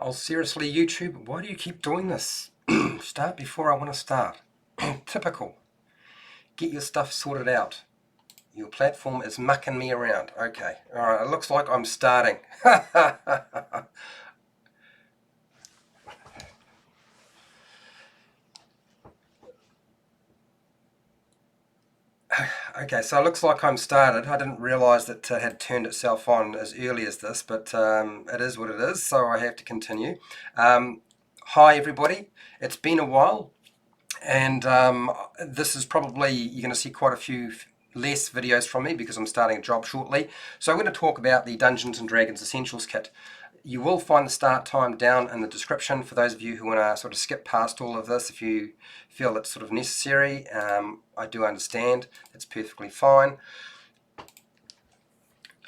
Oh, seriously, YouTube, why do you keep doing this? Start before I want to start. Typical. Get your stuff sorted out. Your platform is mucking me around. Okay, alright, it looks like I'm starting. Okay, so it looks like I'm started. I didn't realise that it had turned itself on as early as this, but it is what it is, so I have to continue. Hi everybody, it's been a while. And this is probably, you're going to see quite a few less videos from me because I'm starting a job shortly. So I'm going to talk about the Dungeons & Dragons Essentials Kit. You will find the start time down in the description for those of you who want to sort of skip past all of this if you feel it's sort of necessary. I do understand, it's perfectly fine.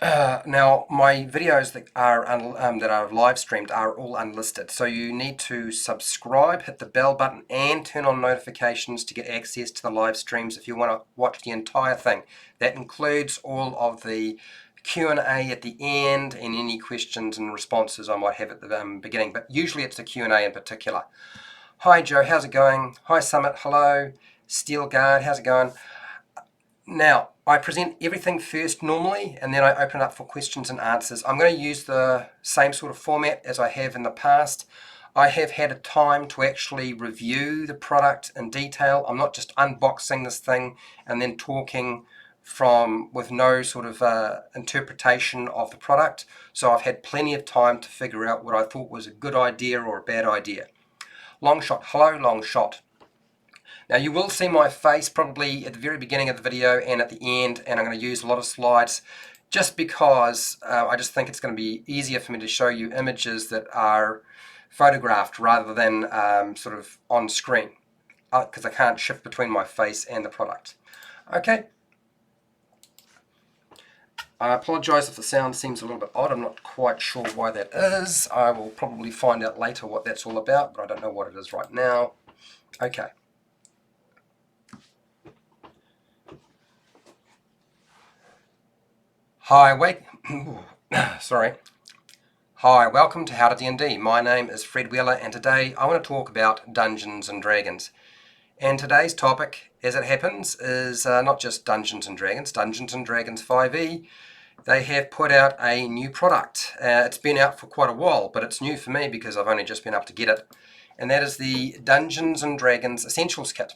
Now, my videos that are live streamed are all unlisted, so you need to subscribe, hit the bell button, and turn on notifications to get access to the live streams if you want to watch the entire thing. That includes all of the Q&A at the end and any questions and responses I might have at the beginning, but usually it's the Q&A in particular. Hi Joe, how's it going? Hi Summit, hello. Steel Guard, how's it going? Now, I present everything first normally, and then I open it up for questions and answers. I'm going to use the same sort of format as I have in the past. I have had a time to actually review the product in detail. I'm not just unboxing this thing and then talking with no sort of interpretation of the product. So I've had plenty of time to figure out what I thought was a good idea or a bad idea. Longshot, hello Longshot. Now you will see my face probably at the very beginning of the video and at the end, and I'm going to use a lot of slides just because I just think it's going to be easier for me to show you images that are photographed rather than sort of on screen, because I can't shift between my face and the product. Okay. I apologise if the sound seems a little bit odd. I'm not quite sure why that is. I will probably find out later what that's all about, but I don't know what it is right now. Okay. Hi, sorry. Hi, welcome to HowtoDandD. My name is Fred Wheeler, and today I want to talk about Dungeons & Dragons. And today's topic, as it happens, is not just Dungeons & Dragons, Dungeons & Dragons 5e. They have put out a new product. It's been out for quite a while, but it's new for me because I've only just been able to get it. And that is the Dungeons & Dragons Essentials Kit.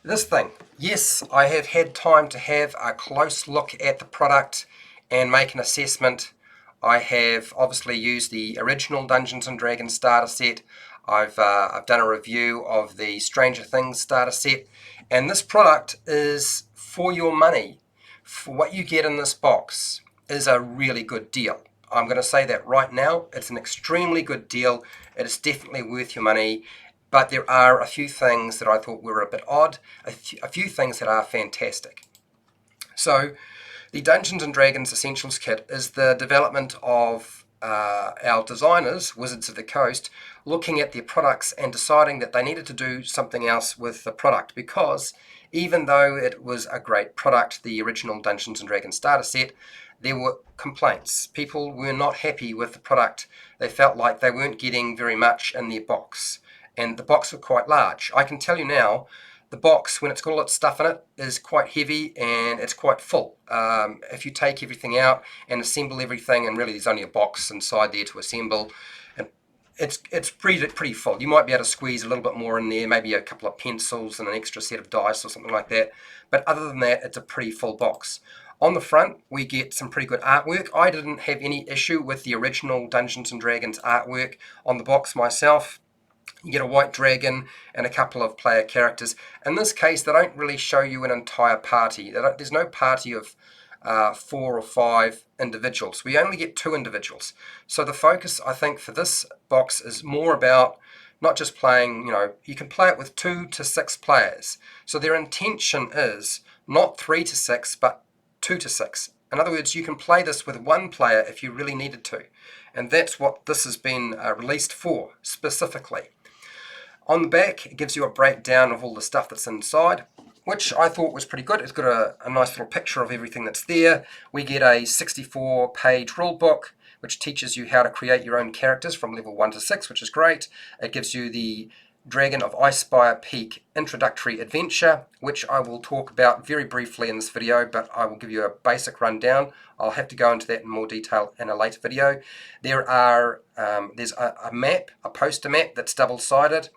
This thing, yes, I have had time to have a close look at the product and make an assessment. I have obviously used the original Dungeons & Dragons starter set. I've done a review of the Stranger Things starter set, and this product is for your money. For what you get in this box is a really good deal. I'm going to say that right now. It's an extremely good deal. It is definitely worth your money. But there are a few things that I thought were a bit odd, a few things that are fantastic. So the Dungeons & Dragons Essentials Kit is the development of our designers, Wizards of the Coast, looking at their products and deciding that they needed to do something else with the product, because even though it was a great product, the original Dungeons & Dragons starter set, there were complaints. People were not happy with the product. They felt like they weren't getting very much in their box. And the box was quite large. I can tell you now, the box, when it's got all its stuff in it, is quite heavy and it's quite full. If you take everything out and assemble everything, and really there's only a box inside there to assemble, and it's pretty full. You might be able to squeeze a little bit more in there, maybe a couple of pencils and an extra set of dice or something like that. But other than that, it's a pretty full box. On the front, we get some pretty good artwork. I didn't have any issue with the original Dungeons & Dragons artwork on the box myself. You get a white dragon and a couple of player characters. In this case, they don't really show you an entire party. There's no party of 4 or 5 individuals. We only get 2 individuals. So the focus, I think, for this box is more about not just playing, you can play it with 2 to 6 players. So their intention is not 3 to 6, but 2 to 6. In other words, you can play this with 1 player if you really needed to. And that's what this has been released for, specifically. On the back, it gives you a breakdown of all the stuff that's inside. which I thought was pretty good. It's got a nice little picture of everything that's there. We get a 64-page rulebook, which teaches you how to create your own characters from level 1 to 6, which is great. It gives you the Dragon of Icespire Peak Introductory Adventure, which I will talk about very briefly in this video, but I will give you a basic rundown. I'll have to go into that in more detail in a later video. There's a map, a poster map that's double-sided.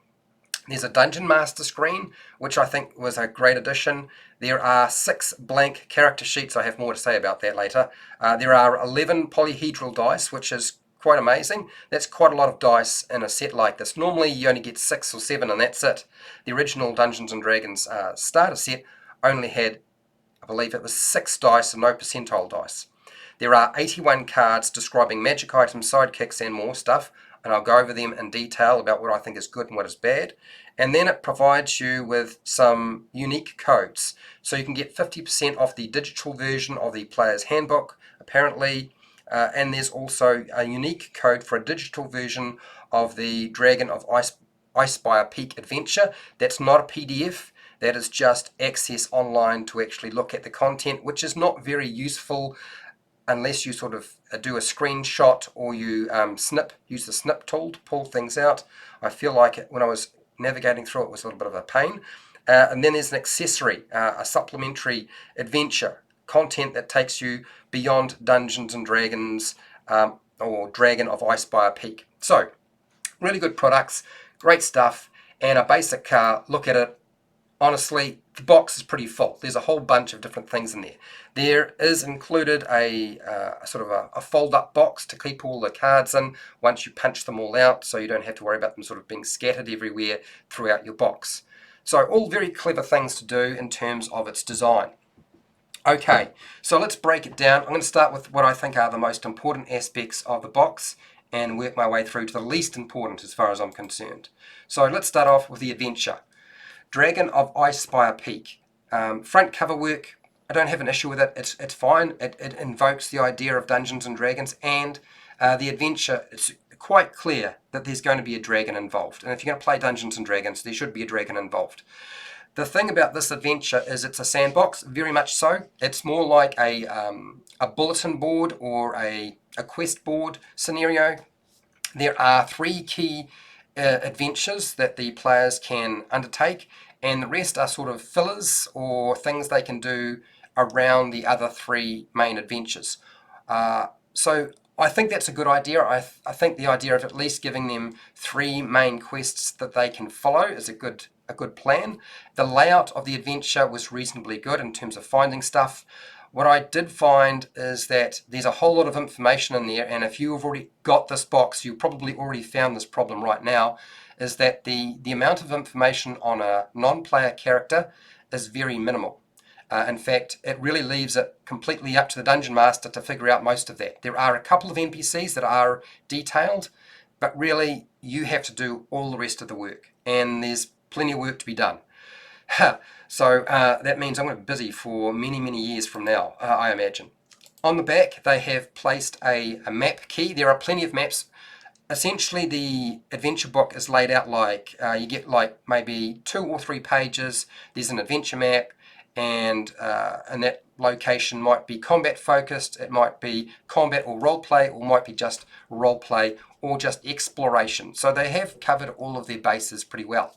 There's a Dungeon Master screen, which I think was a great addition. There are 6 blank character sheets. I have more to say about that later. There are 11 polyhedral dice, which is quite amazing. That's quite a lot of dice in a set like this. Normally you only get 6 or 7 and that's it. The original Dungeons & Dragons starter set only had, I believe it was 6 dice and no percentile dice. There are 81 cards describing magic items, sidekicks and more stuff, and I'll go over them in detail about what I think is good and what is bad. And then it provides you with some unique codes. So you can get 50% off the digital version of the player's handbook, apparently, and there's also a unique code for a digital version of the Dragon of Icespire Peak Adventure. That's not a PDF, that is just access online to actually look at the content, which is not very useful unless you sort of do a screenshot or you use the snip tool to pull things out. I feel like when I was navigating through it was a little bit of a pain. And then there's an accessory, a supplementary adventure, content that takes you beyond Dungeons and Dragons or Dragon of Icespire Peak. So, really good products, great stuff, and a basic look at it. Honestly, the box is pretty full. There's a whole bunch of different things in there. There is included a sort of a fold-up box to keep all the cards in once you punch them all out, so you don't have to worry about them sort of being scattered everywhere throughout your box. So all very clever things to do in terms of its design. Okay, so let's break it down. I'm going to start with what I think are the most important aspects of the box and work my way through to the least important as far as I'm concerned. So let's start off with the adventure. Dragon of Icespire Peak. Front cover work, I don't have an issue with it. It's fine. It invokes the idea of Dungeons and Dragons, and the adventure, it's quite clear that there's going to be a dragon involved. And if you're going to play Dungeons and Dragons, there should be a dragon involved. The thing about this adventure is it's a sandbox, very much so. It's more like a bulletin board or a quest board scenario. There are 3 key adventures that the players can undertake, and the rest are sort of fillers or things they can do around the other 3 main adventures. So I think that's a good idea. I think the idea of at least giving them 3 main quests that they can follow is a good plan. The layout of the adventure was reasonably good in terms of finding stuff. What I did find is that there's a whole lot of information in there, and if you've already got this box, you probably already found this problem right now, is that the amount of information on a non-player character is very minimal. In fact, it really leaves it completely up to the Dungeon Master to figure out most of that. There are a couple of NPCs that are detailed, but really you have to do all the rest of the work, and there's plenty of work to be done. So that means I'm going to be busy for many, many years from now, I imagine. On the back, they have placed a map key. There are plenty of maps. Essentially, the adventure book is laid out like you get like maybe 2 or 3 pages. There's an adventure map, and that location might be combat focused, it might be combat or roleplay, or might be just roleplay or just exploration. So they have covered all of their bases pretty well.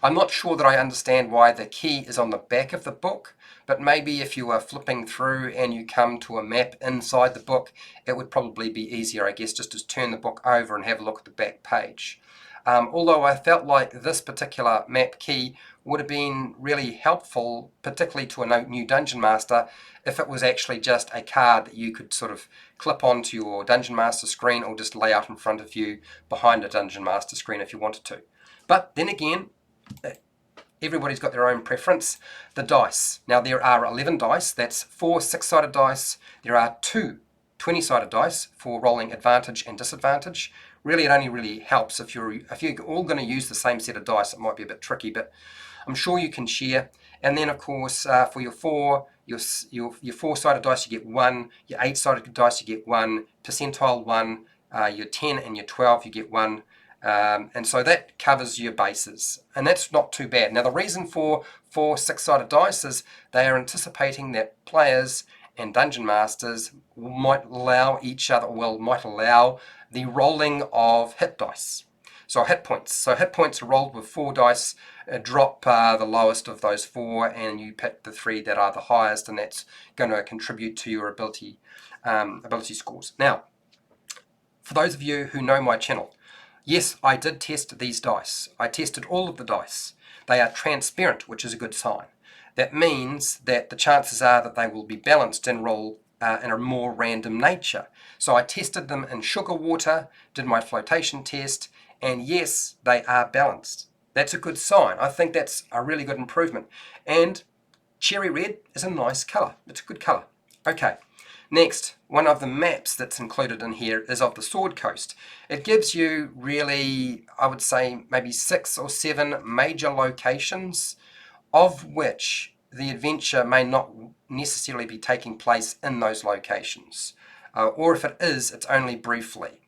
I'm not sure that I understand why the key is on the back of the book, but maybe if you are flipping through and you come to a map inside the book, it would probably be easier, I guess, just to turn the book over and have a look at the back page. Although I felt like this particular map key would have been really helpful, particularly to a new Dungeon Master, if it was actually just a card that you could sort of clip onto your Dungeon Master screen or just lay out in front of you behind a Dungeon Master screen if you wanted to. But then again, everybody's got their own preference. The dice. Now there are 11 dice. That's 4 6-sided dice. There are 2 20-sided dice for rolling advantage and disadvantage. Really, it only really helps if you're all going to use the same set of dice. It might be a bit tricky, but I'm sure you can share. And then, of course, for your 4-sided dice, you get 1. Your 8-sided dice, you get 1. Percentile 1. Your 10 and your 12, you get 1. And so that covers your bases, and that's not too bad. Now the reason for 6-sided dice is they are anticipating that players and dungeon masters might allow the rolling of hit dice. So hit points. So hit points are rolled with 4 dice. Drop the lowest of those 4, and you pick the 3 that are the highest, and that's going to contribute to your ability scores. Now, for those of you who know my channel, yes, I did test these dice. I tested all of the dice. They are transparent, which is a good sign. That means that the chances are that they will be balanced and roll in a more random nature. So I tested them in sugar water, did my flotation test, and yes, they are balanced. That's a good sign. I think that's a really good improvement. And cherry red is a nice colour. It's a good colour. Okay. Next, one of the maps that's included in here is of the Sword Coast. It gives you really, I would say, maybe 6 or 7 major locations, of which the adventure may not necessarily be taking place in those locations. Or if it is, it's only briefly.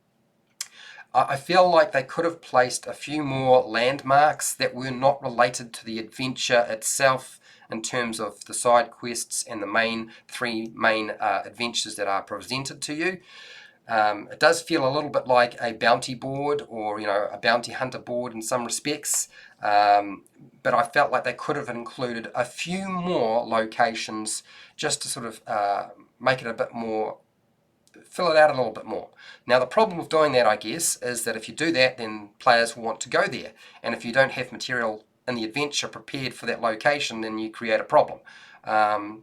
I feel like they could have placed a few more landmarks that were not related to the adventure itself, in terms of the side quests and the 3 main adventures that are presented to you. It does feel a little bit like a bounty board, or a bounty hunter board in some respects, but I felt like they could have included a few more locations just to sort of make it a bit more, fill it out a little bit more. Now the problem with doing that, I guess, is that if you do that, then players will want to go there, and if you don't have material in the adventure prepared for that location, then you create a problem.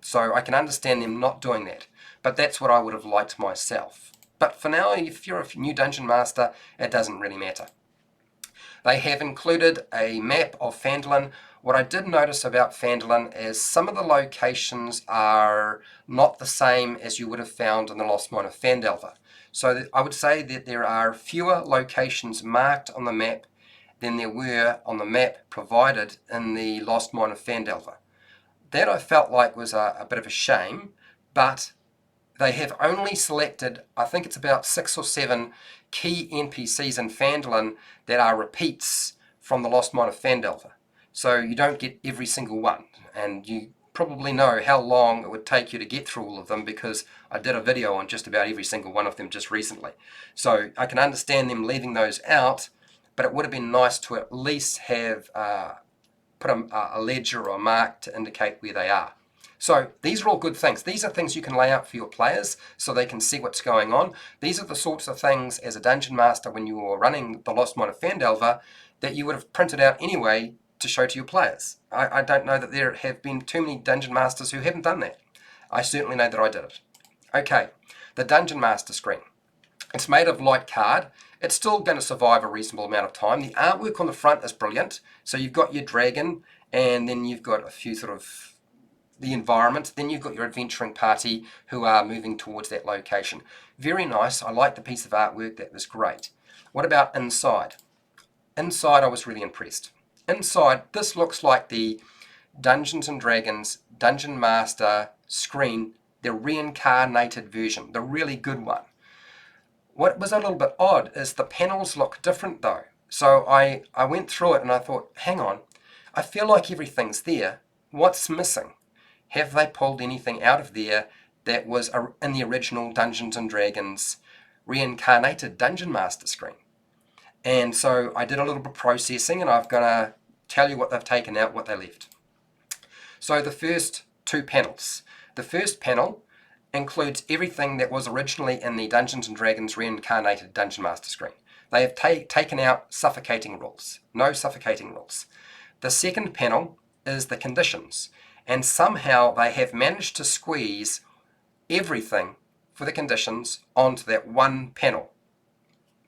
So I can understand them not doing that, but that's what I would have liked myself. But for now, if you're a new dungeon master, it doesn't really matter. They have included a map of Phandalin. What I did notice about Phandalin is some of the locations are not the same as you would have found in the Lost Mine of Phandelver. So I would say that there are fewer locations marked on the map than there were on the map provided in the Lost Mine of Phandelver. That I felt like was a bit of a shame, but they have only selected, I think it's about 6 or 7 key NPCs in Phandalin that are repeats from the Lost Mine of Phandelver. So you don't get every single one, and you probably know how long it would take you to get through all of them, because I did a video on just about every single one of them just recently. So I can understand them leaving those out, but it would have been nice to at least have put a ledger or a mark to indicate where they are. So these are all good things. These are things you can lay out for your players so they can see what's going on. These are the sorts of things as a dungeon master, when you were running the Lost Mine of Phandelver, that you would have printed out anyway to show to your players. I don't know that there have been too many dungeon masters who haven't done that. I certainly know that I did it. Okay, the Dungeon Master screen. It's made of light card. It's still going to survive a reasonable amount of time. The artwork on the front is brilliant. So you've got your dragon, and then you've got a few sort of the environment. Then you've got your adventuring party who are moving towards that location. Very nice. I like the piece of artwork. That was great. What about inside? Inside, I was really impressed. Inside, this looks like the Dungeons and Dragons Dungeon Master screen, the reincarnated version, the really good one. What was a little bit odd is the panels look different though. So I went through it and I thought, hang on, I feel like everything's there. What's missing? Have they pulled anything out of there that was in the original Dungeons and Dragons reincarnated Dungeon Master screen? And so I did a little bit of processing, and I'm going to tell you what they've taken out, what they left. So the first 2 panels. The first panel includes everything that was originally in the Dungeons & Dragons Reincarnated Dungeon Master screen. They have taken out suffocating rules. No suffocating rules. The second panel is the conditions, and somehow they have managed to squeeze everything for the conditions onto that one panel.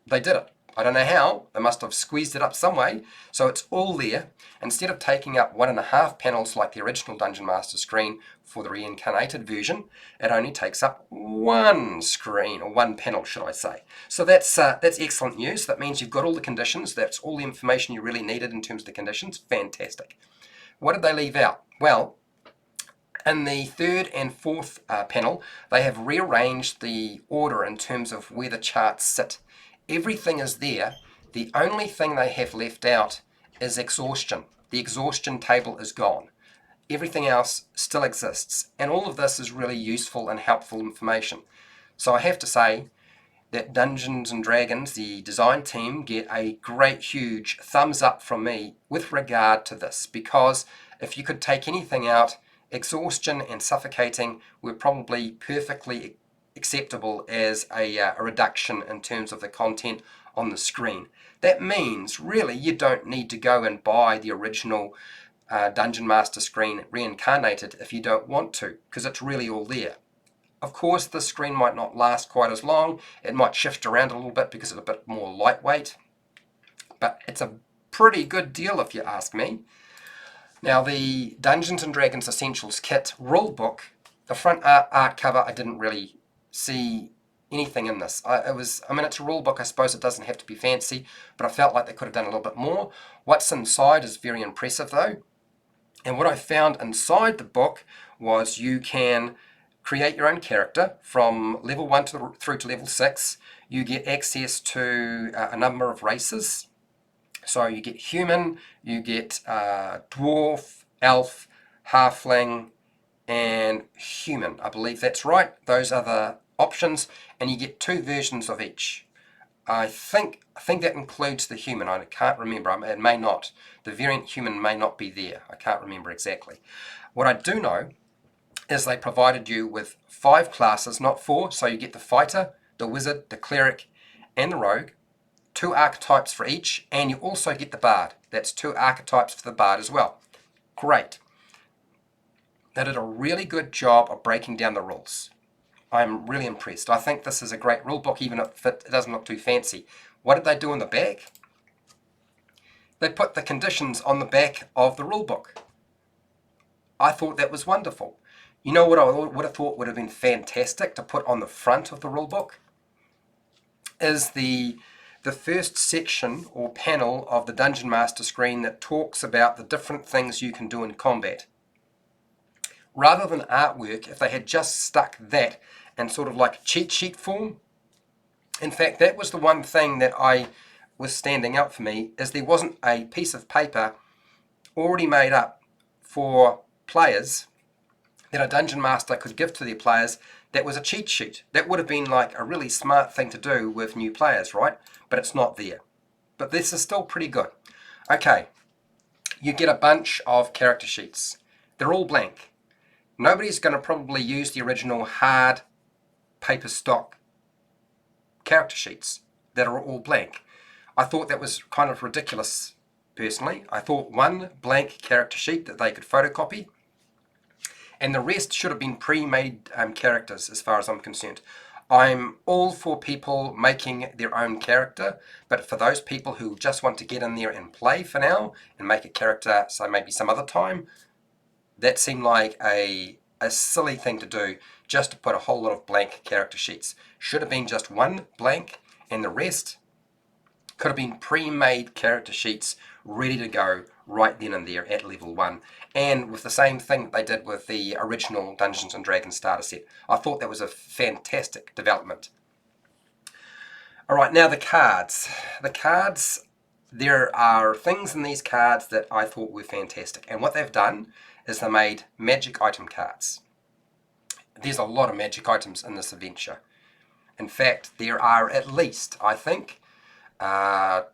They did it. I don't know how. They must have squeezed it up some way, so it's all there. Instead of taking up 1.5 panels like the original Dungeon Master screen for the reincarnated version, it only takes up 1 screen, or 1 panel, should I say. So that's excellent news. That means you've got all the conditions. That's all the information you really needed in terms of the conditions. Fantastic. What did they leave out? Well, in the 3rd and 4th panel, they have rearranged the order in terms of where the charts sit. Everything is there The only thing they have left out is exhaustion. The exhaustion table is gone. Everything else still exists, and all of this is really useful and helpful information. So I have to say that Dungeons and Dragons, the design team, get a great huge thumbs up from me with regard to this, because if you could take anything out, exhaustion and suffocating were probably perfectly acceptable as a reduction in terms of the content on the screen. That means really you don't need to go and buy the original Dungeon Master screen reincarnated if you don't want to, because it's really all there. Of course, this screen might not last quite as long. It might shift around a little bit because it's a bit more lightweight, but it's a pretty good deal if you ask me. Now, the Dungeons and Dragons Essentials Kit Rulebook, the front art cover, I didn't really see anything in this. I mean, it's a rulebook. I suppose it doesn't have to be fancy, but I felt like they could have done a little bit more. What's inside is very impressive, though. And what I found inside the book was you can create your own character from level 1 through to level 6. You get access to a number of races. So you get human, you get dwarf, elf, halfling, and human. I believe that's right. Those are the options, and you get 2 versions of each. I think that includes the human. I can't remember. It may not. The variant human may not be there. I can't remember exactly. What I do know is they provided you with 5 classes, not 4. So you get the fighter, the wizard, the cleric, and the rogue. 2 archetypes for each, and you also get the bard. That's 2 archetypes for the bard as well. Great. They did a really good job of breaking down the rules. I'm really impressed. I think this is a great rule book, even if it doesn't look too fancy. What did they do in the back? They put the conditions on the back of the rule book. I thought that was wonderful. You know what I would have thought would have been fantastic to put on the front of the rule book? Is the first section or panel of the Dungeon Master screen that talks about the different things you can do in combat. Rather than artwork, if they had just stuck that in sort of like cheat sheet form. In fact, that was the one thing that was standing out for me, is there wasn't a piece of paper already made up for players that a Dungeon Master could give to their players that was a cheat sheet. That would have been like a really smart thing to do with new players, right? But it's not there. But this is still pretty good. Okay, you get a bunch of character sheets. They're all blank. Nobody's going to probably use the original hard paper stock character sheets that are all blank. I thought that was kind of ridiculous, personally. I thought one blank character sheet that they could photocopy, and the rest should have been pre-made characters as far as I'm concerned. I'm all for people making their own character, but for those people who just want to get in there and play for now and make a character, so maybe some other time, that seemed like a silly thing to do, just to put a whole lot of blank character sheets. Should have been just one blank, and the rest could have been pre-made character sheets ready to go right then and there at level 1. And with the same thing that they did with the original Dungeons and Dragons starter set. I thought that was a fantastic development. Alright, now the cards. The cards, there are things in these cards that I thought were fantastic. And what they've done is they made magic item cards. There's a lot of magic items in this adventure. In fact, there are at least, I think, 4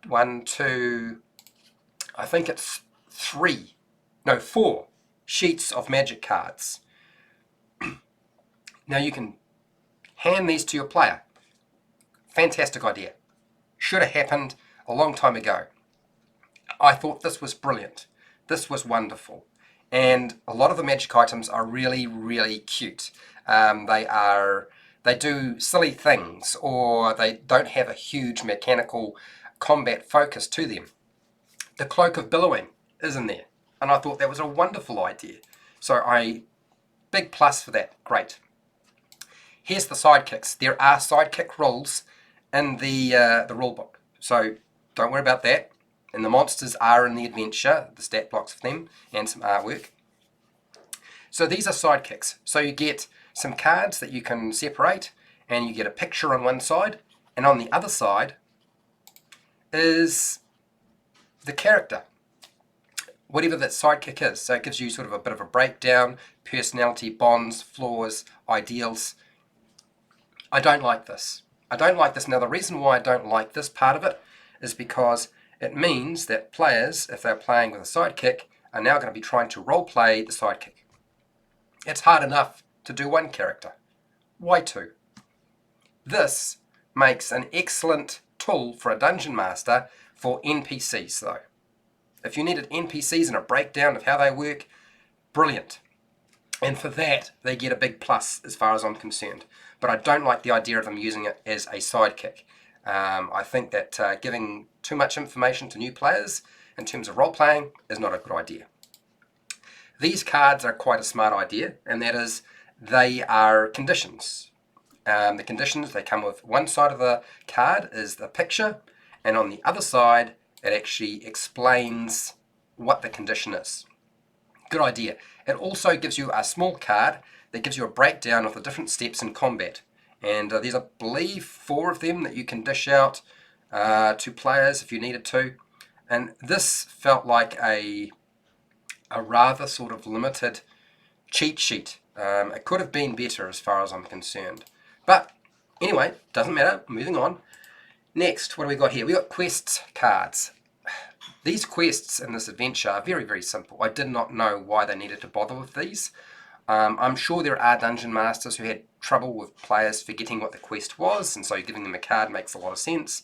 sheets of magic cards. Now you can hand these to your player. Fantastic idea. Should have happened a long time ago. I thought this was brilliant. This was wonderful. And a lot of the magic items are really, really cute. They do silly things, or they don't have a huge mechanical combat focus to them. The Cloak of Billowing is in there, and I thought that was a wonderful idea. So big plus for that. Great. Here's the sidekicks. There are sidekick rules in the rulebook, so don't worry about that. And the monsters are in the adventure, the stat blocks of them, and some artwork. So these are sidekicks. So you get some cards that you can separate, and you get a picture on one side, and on the other side is the character, whatever that sidekick is. So it gives you sort of a bit of a breakdown, personality, bonds, flaws, ideals. I don't like this. I don't like this. Now, the reason why I don't like this part of it is because it means that players, if they're playing with a sidekick, are now going to be trying to role-play the sidekick. It's hard enough to do one character. Why two? This makes an excellent tool for a dungeon master for NPCs, though. If you needed NPCs and a breakdown of how they work, brilliant. And for that, they get a big plus as far as I'm concerned. But I don't like the idea of them using it as a sidekick. I think that giving too much information to new players in terms of role-playing is not a good idea. These cards are quite a smart idea, and that is they are conditions. The conditions, they come with one side of the card is the picture, and on the other side, it actually explains what the condition is. Good idea. It also gives you a small card that gives you a breakdown of the different steps in combat. And there's, I believe, 4 of them that you can dish out to players if you needed to. And this felt like a rather sort of limited cheat sheet. It could have been better as far as I'm concerned. But anyway, doesn't matter. Moving on. Next, what do we got here? We got quests cards. These quests in this adventure are very, very simple. I did not know why they needed to bother with these. I'm sure there are dungeon masters who had trouble with players forgetting what the quest was, and so giving them a card makes a lot of sense.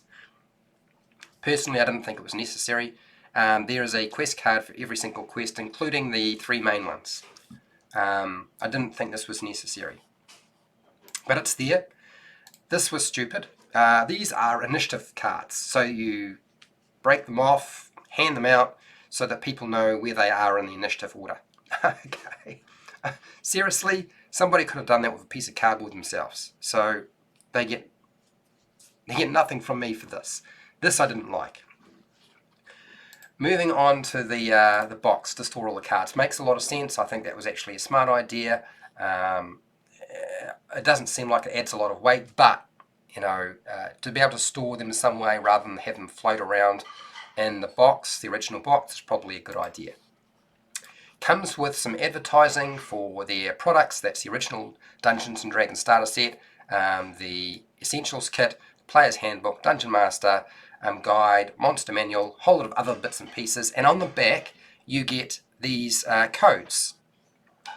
Personally, I didn't think it was necessary. There is a quest card for every single quest, including the 3 main ones. I didn't think this was necessary. But it's there. This was stupid. These are initiative cards, so you break them off, hand them out, so that people know where they are in the initiative order. Okay. Seriously, somebody could have done that with a piece of cardboard themselves. So they get nothing from me for this. This I didn't like. Moving on to the box to store all the cards. Makes a lot of sense. I think that was actually a smart idea. It doesn't seem like it adds a lot of weight, but to be able to store them in some way rather than have them float around in the box, the original box, is probably a good idea. Comes with some advertising for their products. That's the original Dungeons & Dragons starter set, the Essentials Kit, Player's Handbook, Dungeon Master Guide, Monster Manual, whole lot of other bits and pieces. And on the back, you get these codes,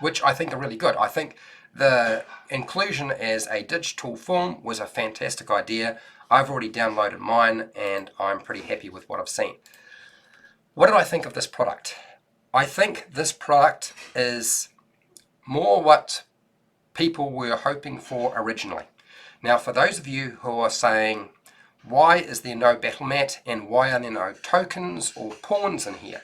which I think are really good. I think the inclusion as a digital form was a fantastic idea. I've already downloaded mine, and I'm pretty happy with what I've seen. What did I think of this product? I think this product is more what people were hoping for originally. Now, for those of you who are saying, why is there no battle mat and why are there no tokens or pawns in here?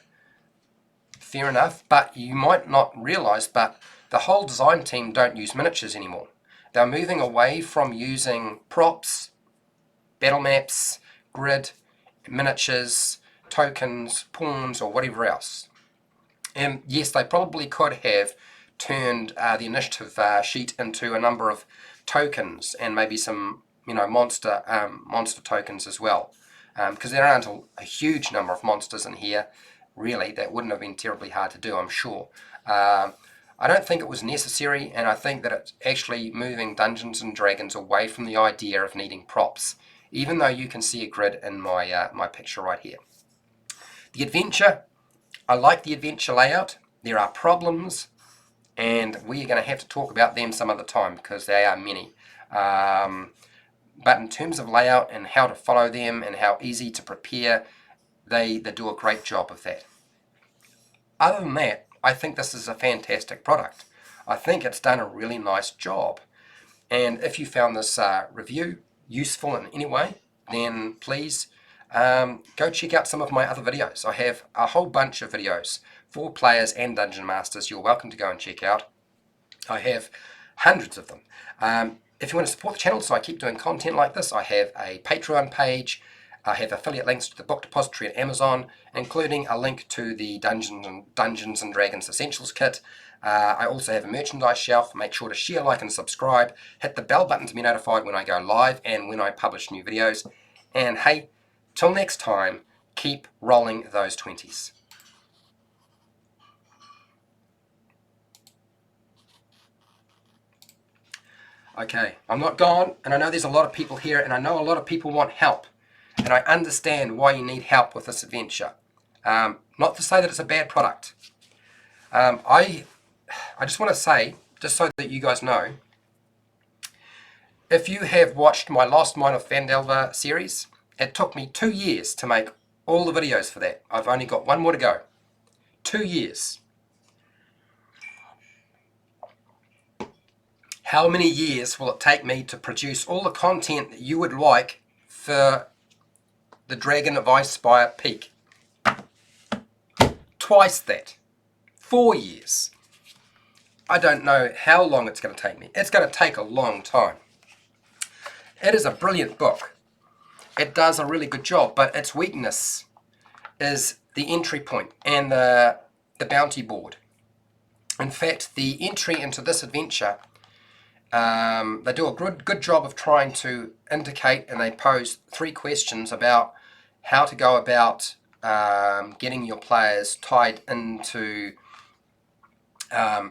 Fair enough, but you might not realize, but the whole design team don't use miniatures anymore. They're moving away from using props, battle maps, grid, miniatures, tokens, pawns, or whatever else. And yes, they probably could have turned the initiative sheet into a number of tokens and maybe some monster tokens as well, because there aren't a huge number of monsters in here. Really, that wouldn't have been terribly hard to do, I'm sure. I don't think it was necessary, and I think that it's actually moving Dungeons & Dragons away from the idea of needing props, even though you can see a grid in my my picture right here. The adventure, I like the adventure layout. There are problems, and we're going to have to talk about them some other time because they are many. But in terms of layout and how to follow them and how easy to prepare, they do a great job of that. Other than that, I think this is a fantastic product. I think it's done a really nice job. And if you found this review useful in any way, then please go check out some of my other videos. I have a whole bunch of videos for players and dungeon masters you're welcome to go and check out. I have hundreds of them. If you want to support the channel so I keep doing content like this, I have a Patreon page. I have affiliate links to the book depository at Amazon, including a link to the Dungeons & Dragons Essentials Kit. I also have a merchandise shelf. Make sure to share, like, and subscribe. Hit the bell button to be notified when I go live and when I publish new videos. And hey, Till next time, keep rolling those 20s. Okay, I'm not gone, and I know there's a lot of people here, and I know a lot of people want help, and I understand why you need help with this adventure. Not to say that it's a bad product. I just want to say, just so that you guys know, if you have watched my Lost Mine of Phandelver series, it took me 2 years to make all the videos for that. I've only got one more to go. 2 years. How many years will it take me to produce all the content that you would like for the Dragon of Icespire Peak? Twice that. 4 years. I don't know how long it's going to take me. It's going to take a long time. It is a brilliant book. It does a really good job, but its weakness is the entry point and the bounty board. In fact, the entry into this adventure, they do a good job of trying to indicate, and they pose 3 questions about how to go about getting your players tied into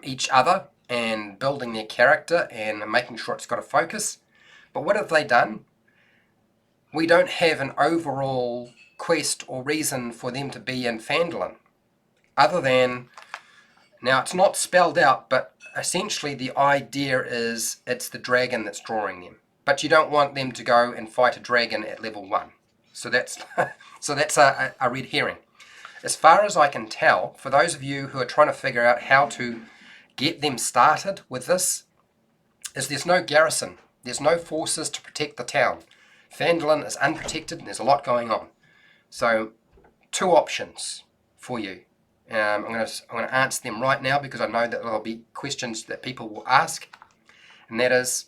each other and building their character and making sure it's got a focus. But what have they done? We don't have an overall quest or reason for them to be in Phandalin, other than, now it's not spelled out, but essentially the idea is it's the dragon that's drawing them. But you don't want them to go and fight a dragon at level 1. So that's a red herring. As far as I can tell, for those of you who are trying to figure out how to get them started with this, is there's no garrison. There's no forces to protect the town. Phandalin is unprotected and there's a lot going on. So 2 options for you. I'm going to answer them right now because I know that there'll be questions that people will ask. And that is,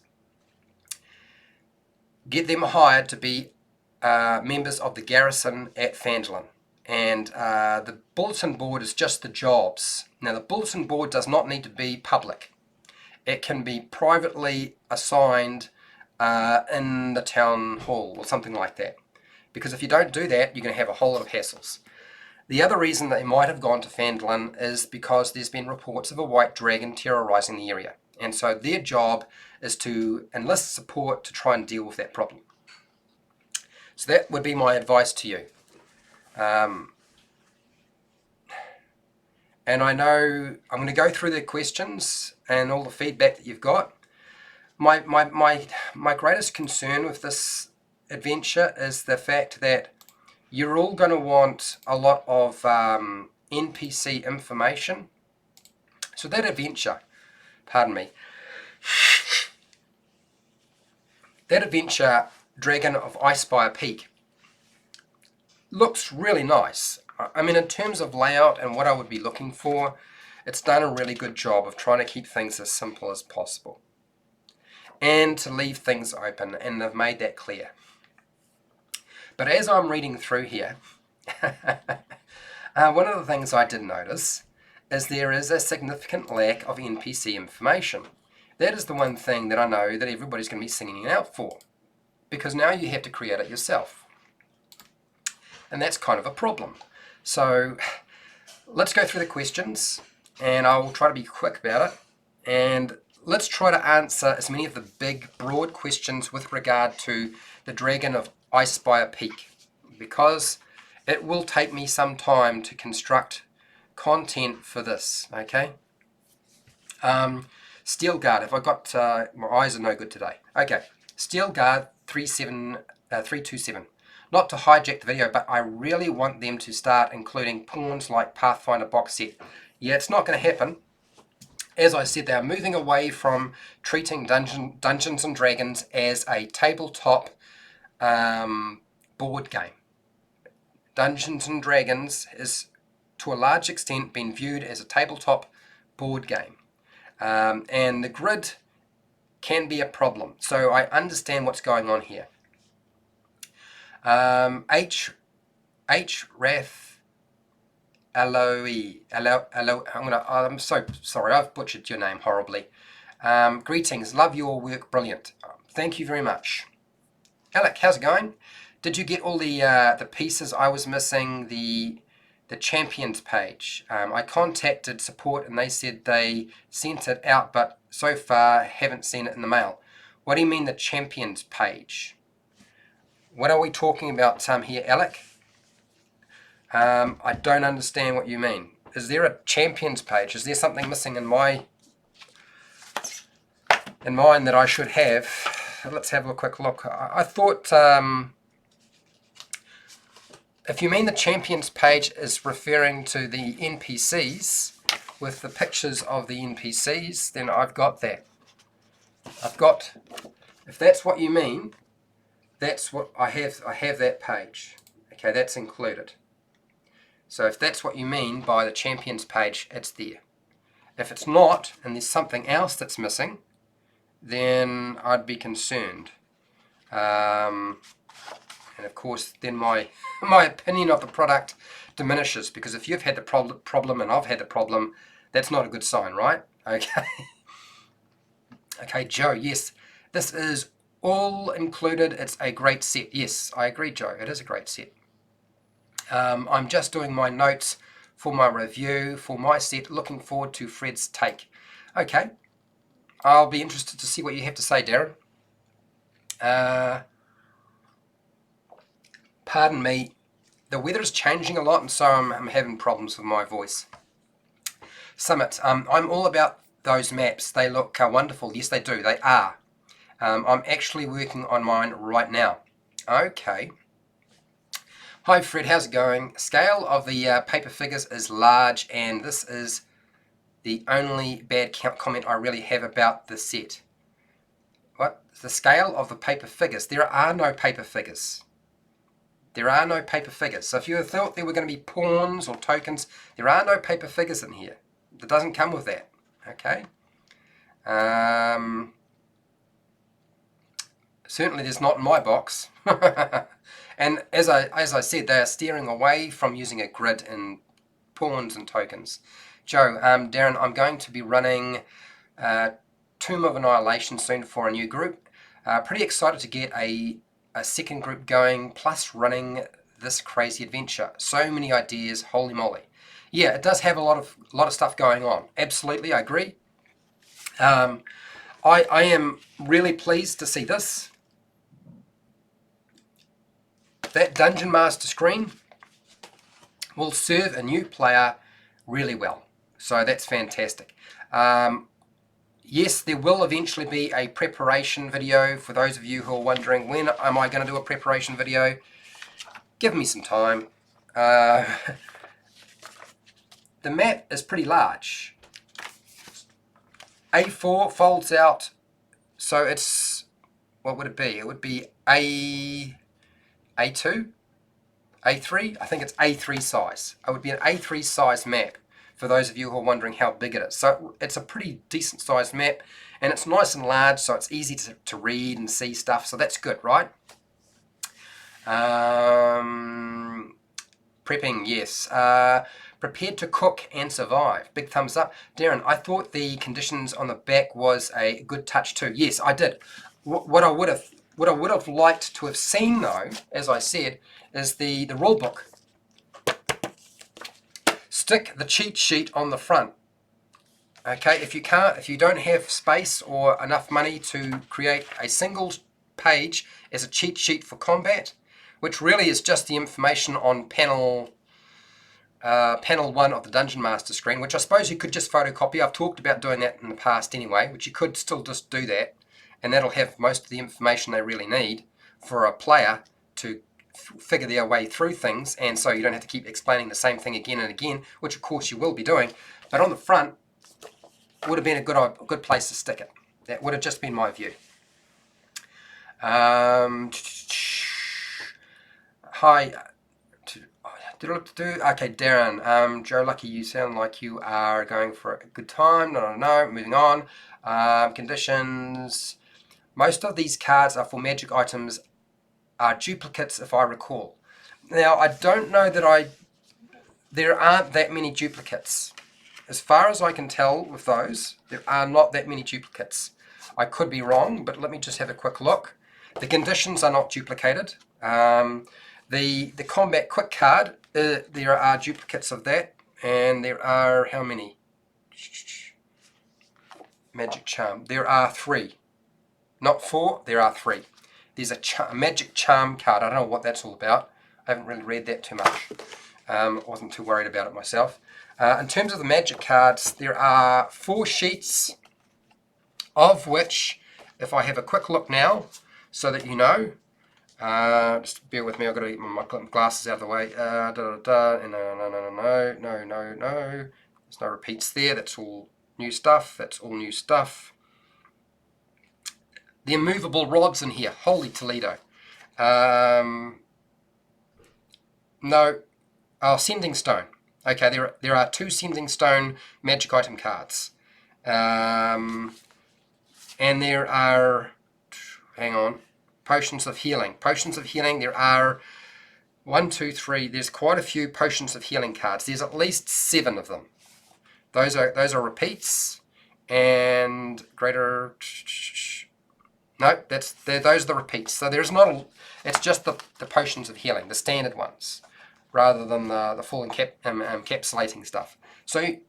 get them hired to be members of the garrison at Phandalin. And the bulletin board is just the jobs. Now the bulletin board does not need to be public. It can be privately assigned in the town hall or something like that. Because if you don't do that, you're going to have a whole lot of hassles. The other reason they might have gone to Phandalin is because there's been reports of a white dragon terrorizing the area. And so their job is to enlist support to try and deal with that problem. So that would be my advice to you. And I know I'm going to go through the questions and all the feedback that you've got. My greatest concern with this adventure is the fact that you're all going to want a lot of NPC information. So that adventure, pardon me, that adventure, Dragon of Icespire Peak, looks really nice. I mean, in terms of layout and what I would be looking for, it's done a really good job of trying to keep things as simple as possible and to leave things open, and they've made that clear. But as I'm reading through here, one of the things I did notice is there is a significant lack of NPC information. That is the one thing that I know that everybody's going to be singing out for, because now you have to create it yourself. And that's kind of a problem. So let's go through the questions, and I will try to be quick about it. And let's try to answer as many of the big, broad questions with regard to the Dragon of Icespire Peak, because it will take me some time to construct content for this, okay? Steel Guard, have I got, my eyes are no good today. Okay, Steel Guard 327. Not to hijack the video, but I really want them to start including pawns like Pathfinder box set. Yeah, it's not going to happen. As I said, they are moving away from treating Dungeons and Dragons as a tabletop board game. Dungeons and Dragons is, to a large extent, been viewed as a tabletop board game. And the grid can be a problem. So I understand what's going on here. Raf Aloe. I'm so sorry, I've butchered your name horribly. Greetings, love your work, brilliant. Thank you very much. Alec, how's it going? Did you get all the pieces I was missing? The champions page. I contacted support and they said they sent it out, but so far haven't seen it in the mail. What do you mean the champions page? What are we talking about here, Alec? I don't understand what you mean. Is there a champions page? Is there something missing in mine that I should have? Let's have a quick look. I thought if you mean the champions page is referring to the NPCs with the pictures of the NPCs, then I've got that. If that's what you mean, that's what I have. I have that page. Okay, that's included. So if that's what you mean by the champions page, it's there. If it's not, and there's something else that's missing, then I'd be concerned. And of course, then my opinion of the product diminishes, because if you've had the problem and I've had the problem, that's not a good sign, right? Okay. Okay, Joe, yes, this is all included. It's a great set. Yes, I agree, Joe. It is a great set. I'm just doing my notes for my review for my set. Looking forward to Fred's take. Okay, I'll be interested to see what you have to say, Darren. Pardon me, the weather is changing a lot, and so I'm having problems with my voice. Summit, I'm all about those maps. They look wonderful. Yes, they do. They are. I'm actually working on mine right now. Okay. Hi Fred, how's it going? Scale of the paper figures is large, and this is the only bad comment I really have about the set. What? The scale of the paper figures. There are no paper figures. There are no paper figures. So if you thought there were going to be pawns or tokens, there are no paper figures in here. It doesn't come with that. Okay. Certainly there's not in my box. And as I said, they are steering away from using a grid in pawns and tokens. Joe, Darren, I'm going to be running Tomb of Annihilation soon for a new group. Pretty excited to get a second group going, plus running this crazy adventure. So many ideas, holy moly. Yeah, it does have a lot of stuff going on. Absolutely, I agree. I am really pleased to see this. That Dungeon Master screen will serve a new player really well. So that's fantastic. Yes, there will eventually be a preparation video for those of you who are wondering, when am I going to do a preparation video? Give me some time. The map is pretty large. A4 folds out, so it's, what would it be? It would be A2? A3? I think it's A3 size. It would be an A3 size map, for those of you who are wondering how big it is. So it's a pretty decent sized map, and it's nice and large, so it's easy to read and see stuff, so that's good, right? Prepping, yes. Prepared to cook and survive. Big thumbs up. Darren, I thought the conditions on the back was a good touch too. Yes, I did. What I would have liked to have seen, though, as I said, is the rulebook. Stick the cheat sheet on the front. Okay, if you don't have space or enough money to create a single page as a cheat sheet for combat, which really is just the information on panel 1 of the Dungeon Master screen, which I suppose you could just photocopy. I've talked about doing that in the past anyway, which you could still just do that, and that'll have most of the information they really need for a player to figure their way through things, and so you don't have to keep explaining the same thing again and again, which of course you will be doing. But on the front would have been a good place to stick it. That would have just been my view. Hi. Okay, Darren. Joe Lucky, you sound like you are going for a good time. No. Moving on. Conditions. Most of these cards are for magic items, are duplicates, if I recall. Now, I don't know that there aren't that many duplicates. As far as I can tell with those, there are not that many duplicates. I could be wrong, but let me just have a quick look. The conditions are not duplicated. The combat quick card, there are duplicates of that, and there are how many? Magic charm. There are 3, not 4. There are 3. There's a magic charm card. I don't know what that's all about. I haven't really read that too much. I wasn't too worried about it myself. In terms of the magic cards, there are 4 sheets, of which, if I have a quick look now, so that you know, just bear with me, I've got to get my glasses out of the way. No. There's no repeats there. That's all new stuff. The immovable rods in here. Holy Toledo. No. Oh, Sending Stone. Okay, there are 2 Sending Stone magic item cards. And there are, hang on, Potions of Healing. Potions of Healing, there are 1, 2, 3, there's quite a few Potions of Healing cards. There's at least 7 of them. Those are repeats, and greater, no, those are the repeats. So there's not it's just the Potions of Healing, the standard ones, rather than the full encapsulating stuff. So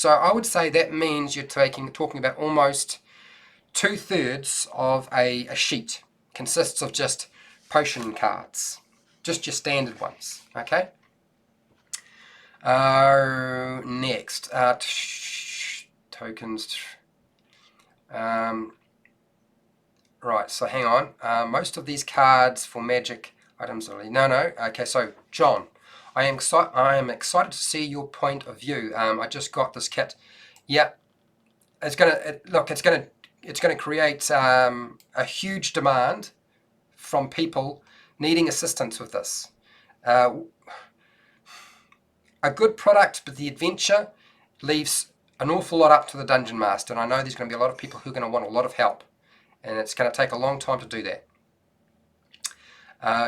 I would say that means you're talking about almost 2/3 of a sheet consists of just potion cards, just your standard ones. Okay. Next, tokens. Right, so hang on. Most of these cards for magic items are no. Okay, so John, I am excited to see your point of view. I just got this kit. Yeah, it's gonna create a huge demand from people needing assistance with this. A good product, but the adventure leaves an awful lot up to the Dungeon Master, and I know there's going to be a lot of people who are going to want a lot of help, and it's going to take a long time to do that.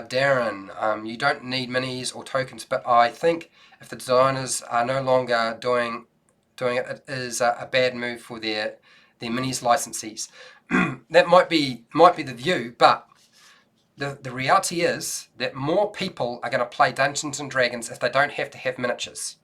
Darren, you don't need minis or tokens, but I think if the designers are no longer doing it, it is a bad move for their minis licensees. That might be the view, but the reality is that more people are going to play Dungeons and Dragons if they don't have to have miniatures.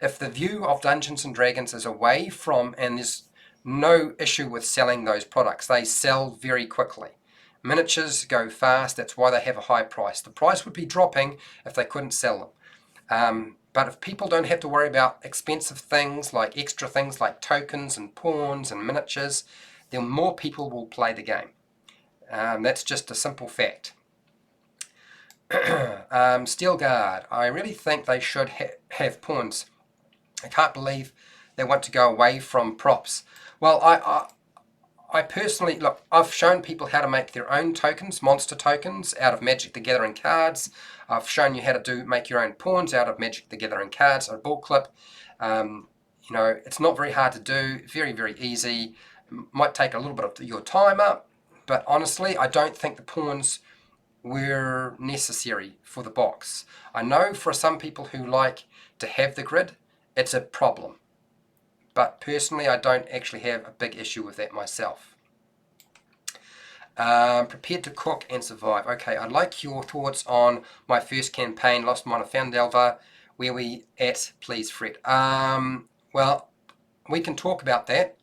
If the view of Dungeons and Dragons is away from, and there's no issue with selling those products, they sell very quickly. Miniatures go fast, that's why they have a high price. The price would be dropping if they couldn't sell them. But if people don't have to worry about expensive things, like extra things like tokens and pawns and miniatures, then more people will play the game. That's just a simple fact. Steel Guard, I really think they should have pawns. I can't believe they want to go away from props. Well, I personally, look, I've shown people how to make their own tokens, monster tokens, out of Magic the Gathering cards. I've shown you how to make your own pawns out of Magic the Gathering cards, a ball clip. It's not very hard to do, very, very easy. Might take a little bit of your time up, but honestly, I don't think the pawns were necessary for the box. I know for some people who like to have the grid, it's a problem. But personally, I don't actually have a big issue with that myself. Prepared to cook and survive. Okay, I'd like your thoughts on my first campaign, Lost Mine of Phandelver. Where we at, please, Fred? Well, we can talk about that.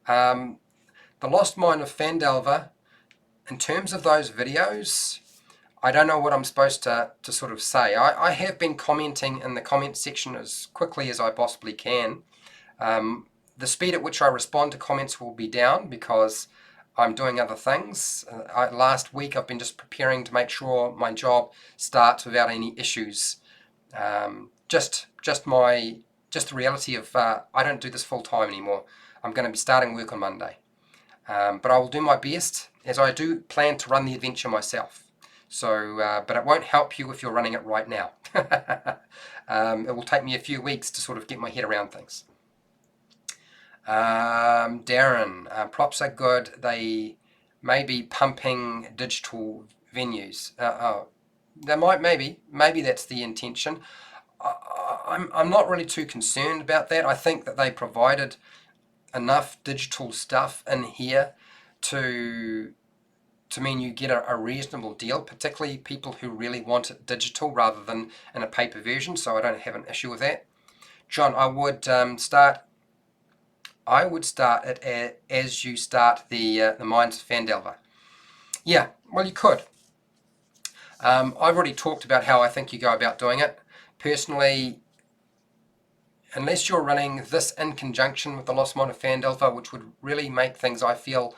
The Lost Mine of Phandelver, in terms of those videos, I don't know what I'm supposed to sort of say. I have been commenting in the comment section as quickly as I possibly can. The speed at which I respond to comments will be down because I'm doing other things. Last week I've been just preparing to make sure my job starts without any issues. Just the reality of I don't do this full time anymore. I'm going to be starting work on Monday. But I will do my best, as I do plan to run the adventure myself. So, but it won't help you if you're running it right now. It will take me a few weeks to sort of get my head around things. Darren, props are good. They may be pumping digital venues. They might, maybe that's the intention. I'm not really too concerned about that. I think that they provided enough digital stuff in here to to mean you get a reasonable deal, particularly people who really want it digital rather than in a paper version, so I don't have an issue with that. John, I would start it as you start the Mines of Phandelver. Yeah, well, you could. I've already talked about how I think you go about doing it. Personally, unless you're running this in conjunction with the Lost Mine of Phandelver, which would really make things, I feel,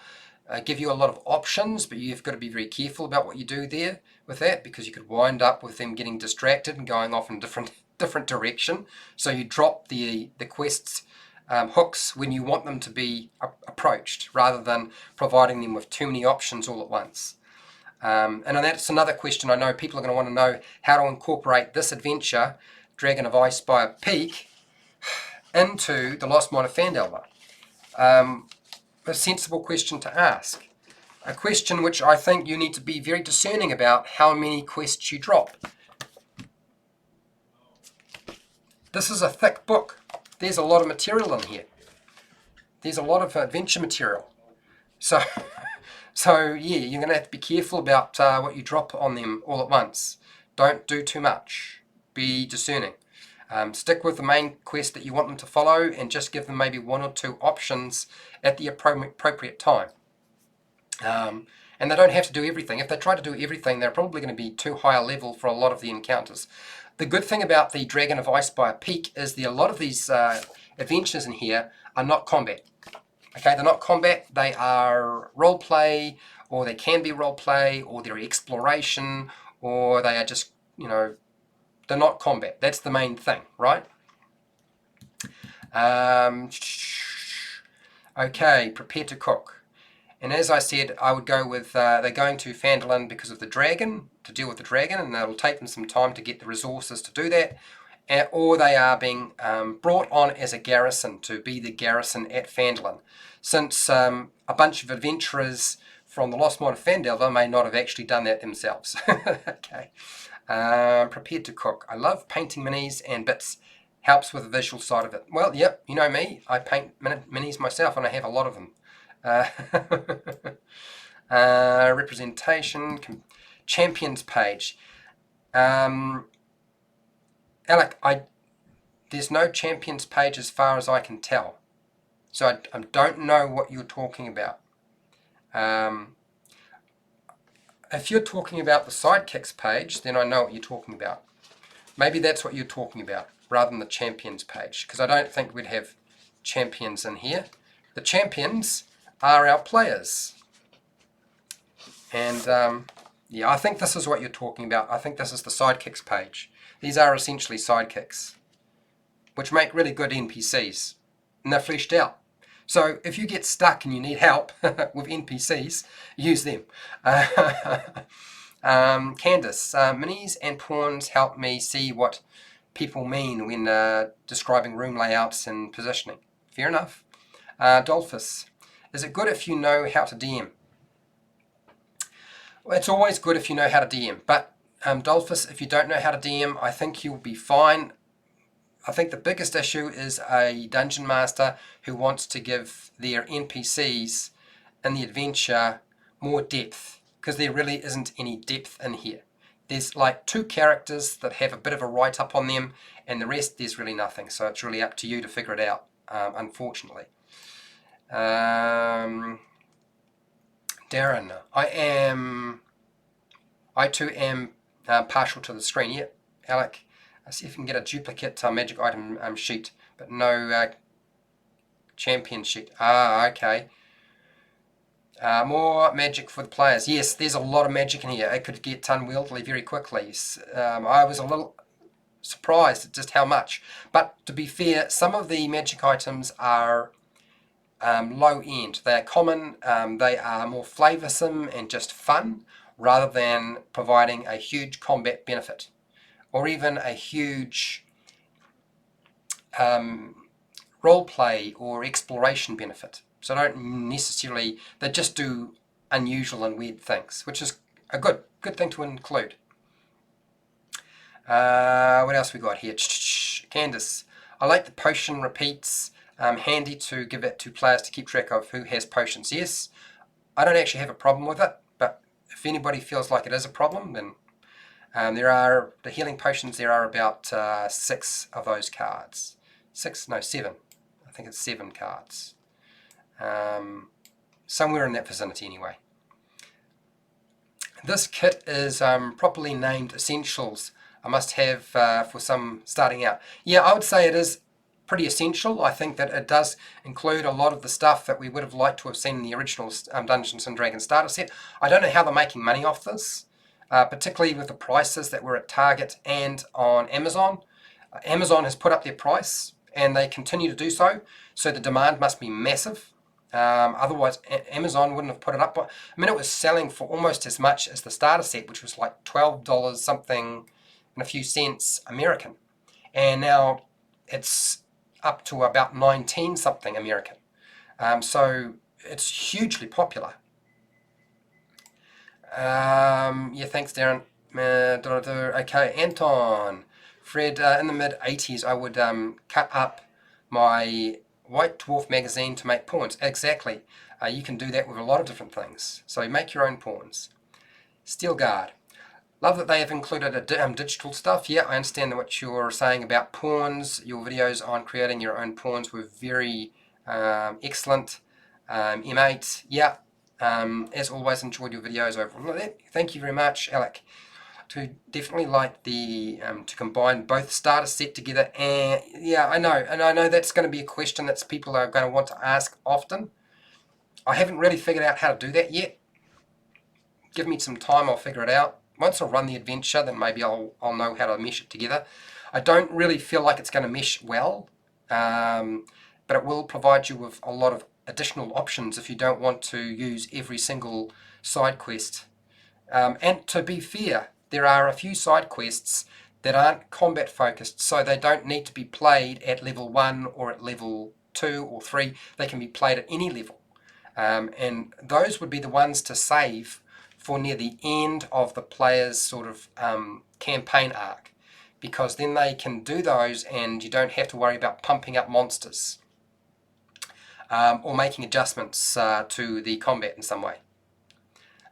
give you a lot of options, but you've got to be very careful about what you do there with that, because you could wind up with them getting distracted and going off in different direction. So you drop the quests hooks when you want them to be approached, rather than providing them with too many options all at once. And that's another question I know people are going to want to know, how to incorporate this adventure, Dragon of Icespire Peak, into the Lost Mine of Phandelver. A sensible question to ask. A question which I think you need to be very discerning about how many quests you drop. This is a thick book. There's a lot of material in here. There's a lot of adventure material. So yeah, you're going to have to be careful about what you drop on them all at once. Don't do too much. Be discerning. Stick with the main quest that you want them to follow, and just give them maybe one or two options at the appropriate time. And they don't have to do everything. If they try to do everything, they're probably going to be too high a level for a lot of the encounters. The good thing about the Dragon of Icespire Peak is a lot of these adventures in here are not combat. Okay, they're not combat, they are roleplay, or they can be roleplay, or they're exploration, or they are just, they're not combat. That's the main thing, right? Okay, prepare to cook. And as I said, I would go with, they're going to Phandalin because of the dragon, to deal with the dragon, and it'll take them some time to get the resources to do that. Or they are being brought on as a garrison to be the garrison at Phandalin, since a bunch of adventurers from the Lost Mine of Phandelver may not have actually done that themselves. Okay. Prepared to cook. I love painting minis and bits. Helps with the visual side of it. Well, yep, you know me. I paint minis myself, and I have a lot of them. Representation, champions page. Alec, there's no champions page as far as I can tell. So I don't know what you're talking about. If you're talking about the sidekicks page, then I know what you're talking about. Maybe that's what you're talking about, rather than the champions page, because I don't think we'd have champions in here. The champions are our players. And yeah, I think this is what you're talking about. I think this is the sidekicks page. These are essentially sidekicks, which make really good NPCs, and they're fleshed out. So if you get stuck and you need help with NPCs, use them. Candace, minis and pawns help me see what people mean when describing room layouts and positioning. Fair enough. Dolphus, is it good if you know how to DM? Well, it's always good if you know how to DM, but Dolphus, if you don't know how to DM, I think you'll be fine. I think the biggest issue is a dungeon master who wants to give their NPCs in the adventure more depth, because there really isn't any depth in here. There's like 2 characters that have a bit of a write-up on them, and the rest there's really nothing, so it's really up to you to figure it out, unfortunately. Darren, I too am partial to the screen. Yep, Alec. I see if you can get a duplicate magic item sheet, but no champion sheet. Okay. More magic for the players. Yes, there's a lot of magic in here. It could get unwieldy very quickly. I was a little surprised at just how much. But to be fair, some of the magic items are low end. They are common. They are more flavoursome and just fun, rather than providing a huge combat benefit, or even a huge roleplay or exploration benefit. So don't necessarily, they just do unusual and weird things, which is a good thing to include. What else we got here? Candace, I like the potion repeats. Handy to give it to players to keep track of who has potions. Yes, I don't actually have a problem with it, but if anybody feels like it is a problem, then there are the healing potions. There are about 6 of those cards. 6? No, 7. I think it's 7 cards. Somewhere in that vicinity anyway. This kit is properly named Essentials. I must have for some starting out. Yeah, I would say it is pretty essential. I think that it does include a lot of the stuff that we would have liked to have seen in the original Dungeons & Dragons starter set. I don't know how they're making money off this, particularly with the prices that were at Target and on Amazon. Amazon has put up their price and they continue to do so, so the demand must be massive. Otherwise, Amazon wouldn't have put it up. I mean, it was selling for almost as much as the starter set, which was like $12 something and a few cents American. And now it's up to about 19 something American. So it's hugely popular. Yeah, thanks, Darren. Okay, Anton. Fred, in the mid-80s, I would cut up my White Dwarf magazine to make pawns. Exactly. You can do that with a lot of different things. So make your own pawns. Steel Guard. Love that they have included a digital stuff. Yeah, I understand what you're saying about pawns. Your videos on creating your own pawns were very excellent. M8, yeah. As always, enjoyed your videos overall. Thank you very much, Alec. To definitely like the to combine both starter set together, and yeah, I know that's going to be a question that people are going to want to ask often. I haven't really figured out how to do that yet. Give me some time, I'll figure it out. Once I run the adventure, then maybe I'll know how to mesh it together. I don't really feel like it's going to mesh well, but it will provide you with a lot of additional options if you don't want to use every single side quest. And to be fair, there are a few side quests that aren't combat focused, so they don't need to be played at level 1 or at level 2 or 3. They can be played at any level. And those would be the ones to save for near the end of the player's sort of campaign arc, because then they can do those and you don't have to worry about pumping up monsters or making adjustments to the combat in some way.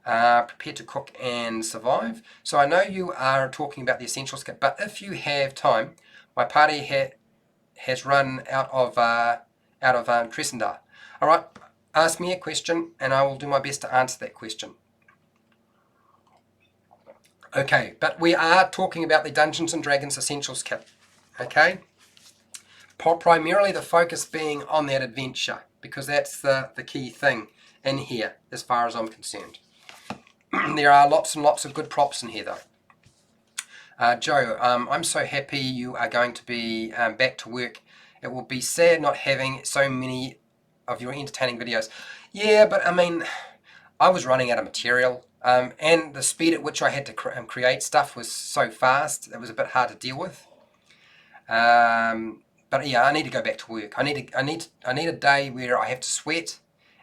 Prepare to cook and survive. So I know you are talking about the essentials kit, but if you have time, my party has run out of Tressendar. All right, ask me a question and I will do my best to answer that question. Okay, but we are talking about the Dungeons & Dragons Essentials Kit, okay? Primarily the focus being on that adventure, because that's the key thing in here, as far as I'm concerned. There are lots and lots of good props in here, though. Joe, I'm so happy you are going to be back to work. It will be sad not having so many of your entertaining videos. Yeah, but I mean, I was running out of material. And the speed at which I had to create stuff was so fast, it was a bit hard to deal with. But yeah, I need to go back to work. I need a day where I have to sweat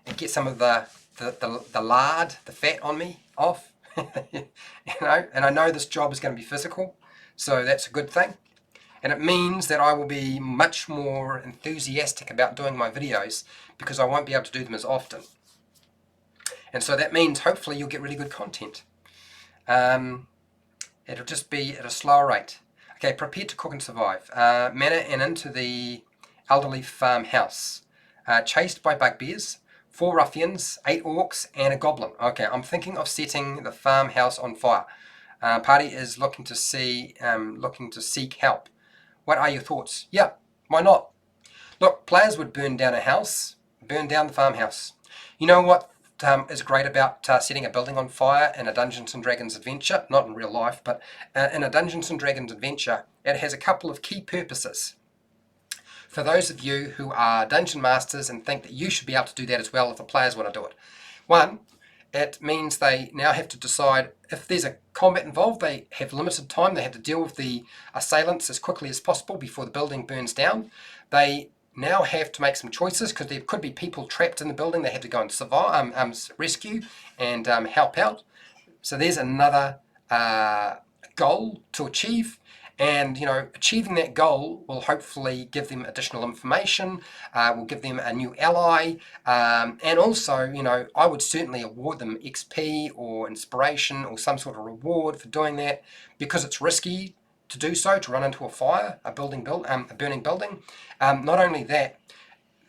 and get some of the lard, the fat on me off. And I know this job is going to be physical, so that's a good thing. And it means that I will be much more enthusiastic about doing my videos because I won't be able to do them as often. And so that means hopefully you'll get really good content. It'll just be at a slower rate. Okay, prepare to cook and survive. Manor and into the elderly farmhouse. Chased by bugbears, 4 ruffians, 8 orcs, and a goblin. Okay, I'm thinking of setting the farmhouse on fire. Party is looking to seek help. What are your thoughts? Yeah, why not? Look, players would burn down a house, burn down the farmhouse. You know what is great about setting a building on fire in a Dungeons & Dragons adventure? Not in real life, but in a Dungeons & Dragons adventure, it has a couple of key purposes. For those of you who are dungeon masters and think that you should be able to do that as well if the players want to do it. One, it means they now have to decide if there's a combat involved, they have limited time, they have to deal with the assailants as quickly as possible before the building burns down. They now have to make some choices because there could be people trapped in the building they have to go and survive, rescue and help out. So there's another goal to achieve. And, you know, achieving that goal will hopefully give them additional information, will give them a new ally, and also, you know, I would certainly award them XP or inspiration or some sort of reward for doing that, because it's risky to do so, to run into a fire, a burning building. Not only that,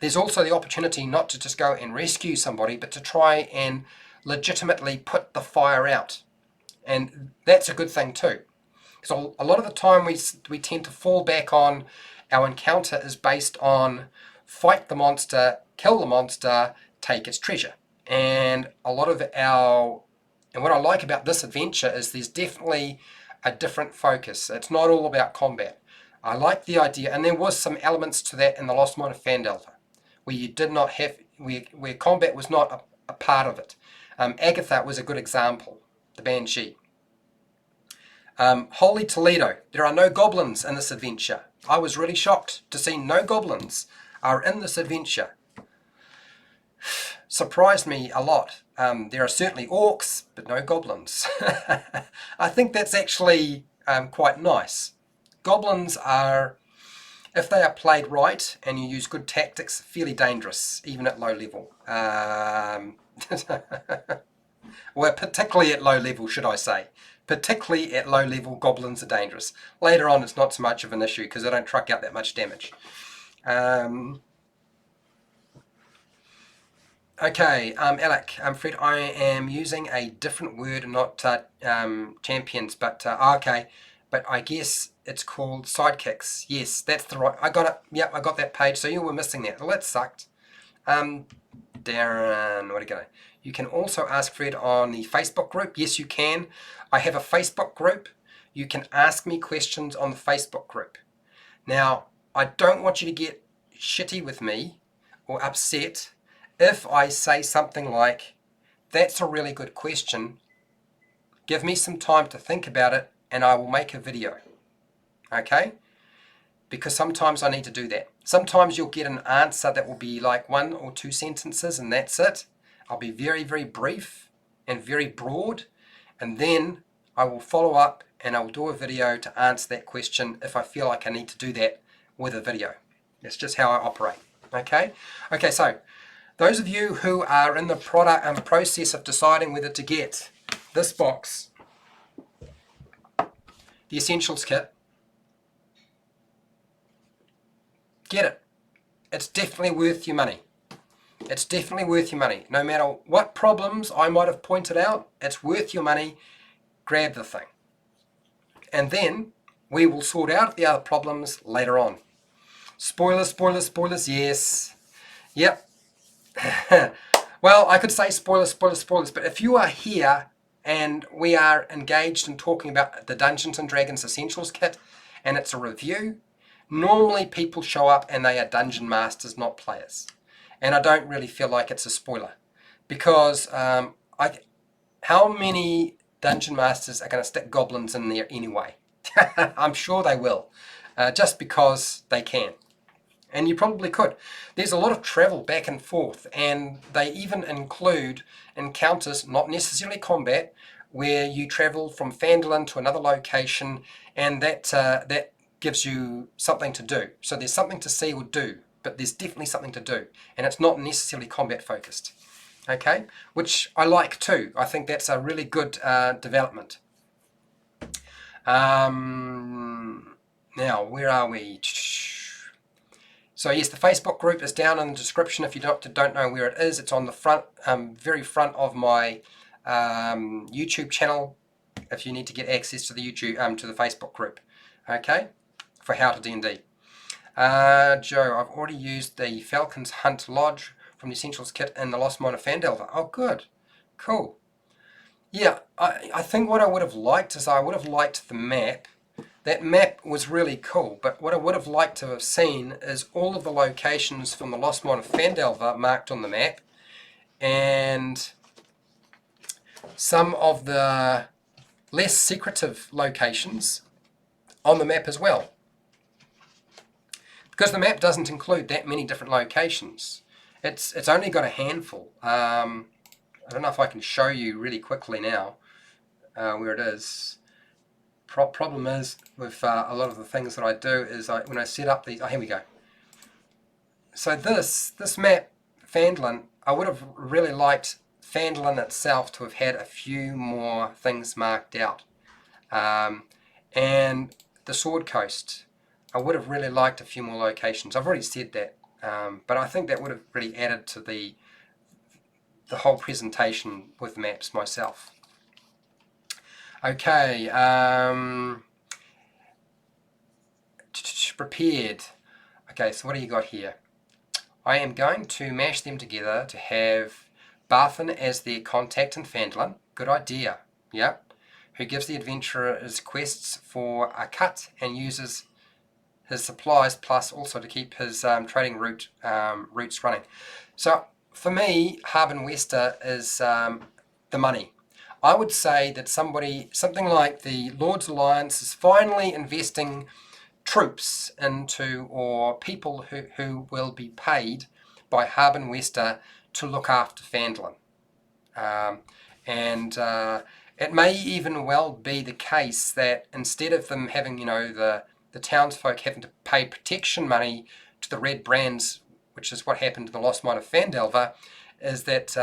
there's also the opportunity not to just go and rescue somebody, but to try and legitimately put the fire out. And that's a good thing too. So a lot of the time we tend to fall back on our encounter is based on fight the monster, kill the monster, take its treasure. And what I like about this adventure is there's definitely a different focus. It's not all about combat. I like the idea, and there was some elements to that in the Lost Mine of Phandelver, where you did not have, where combat was not a part of it. Agatha was a good example, the Banshee. Holy Toledo, there are no goblins in this adventure. I was really shocked to see no goblins are in this adventure. Surprised me a lot. There are certainly orcs, but no goblins. I think that's actually quite nice. Goblins are, if they are played right and you use good tactics, fairly dangerous, even at low level. Well, particularly at low level, should I say. Particularly at low level, goblins are dangerous. Later on, it's not so much of an issue because they don't truck out that much damage. Okay, Alec, Fred, I am using a different word, not champions, but okay. But I guess it's called sidekicks. Yes, that's the right. I got it. Yep, I got that page. So you were missing that. Well, that sucked. Darren, where'd it go? You can also ask Fred on the Facebook group. Yes, you can. I have a Facebook group. You can ask me questions on the Facebook group. Now, I don't want you to get shitty with me or upset if I say something like, that's a really good question. Give me some time to think about it and I will make a video. Okay? Because sometimes I need to do that. Sometimes you'll get an answer that will be like 1 or 2 sentences and that's it. I'll be very, very brief and very broad, and then I will follow up and I will do a video to answer that question if I feel like I need to do that with a video. That's just how I operate. Okay? Okay, so those of you who are in the process of deciding whether to get this box, the Essentials Kit, get it. It's definitely worth your money. It's definitely worth your money. No matter what problems I might have pointed out, it's worth your money. Grab the thing. And then we will sort out the other problems later on. Spoilers, spoilers, spoilers, yes. Yep. Well, I could say spoilers, spoilers, spoilers, but if you are here and we are engaged in talking about the Dungeons & Dragons Essentials Kit and it's a review, normally people show up and they are dungeon masters, not players. And I don't really feel like it's a spoiler, because how many dungeon masters are going to stick goblins in there anyway? I'm sure they will, just because they can. And you probably could. There's a lot of travel back and forth, and they even include encounters, not necessarily combat, where you travel from Phandalin to another location, and that gives you something to do. So there's something to see or do, but there's definitely something to do, and it's not necessarily combat focused. Okay, which I like too. I think that's a really good development. Now, where are we? So yes, the Facebook group is down in the description. If you don't know where it is, it's on the front, very front of my YouTube channel. If you need to get access to the to the Facebook group, okay, for HowtoDandD. Joe, I've already used the Falcon's Hunt Lodge from the Essentials Kit in the Lost Mine of Phandelver. Oh, good, cool. Yeah, I think what I would have liked is I would have liked the map. That map was really cool, but what I would have liked to have seen is all of the locations from the Lost Mine of Phandelver marked on the map, and some of the less secretive locations on the map as well. Because the map doesn't include that many different locations. It's only got a handful. I don't know if I can show you really quickly now where it is. problem is with a lot of the things that I do is when I set up these, here we go. So this map, Phandalin, I would have really liked Phandalin itself to have had a few more things marked out. And the Sword Coast, I would have really liked a few more locations. I've already said that, but I think that would have really added to the whole presentation with maps myself. Okay, prepared. Okay, so what do you got here? I am going to mash them together to have Barthen as their contact in Phandalin. Good idea. Yep. Who gives the adventurers quests for a cut and uses his supplies, plus also to keep his trading routes running. So for me, Harbin Wester is the money. I would say that something like the Lord's Alliance is finally investing troops into, or people who will be paid by Harbin Wester to look after Phandalin. It may even well be the case that instead of them having, the townsfolk having to pay protection money to the Red Brands, which is what happened to the Lost Mine of Phandelver, is that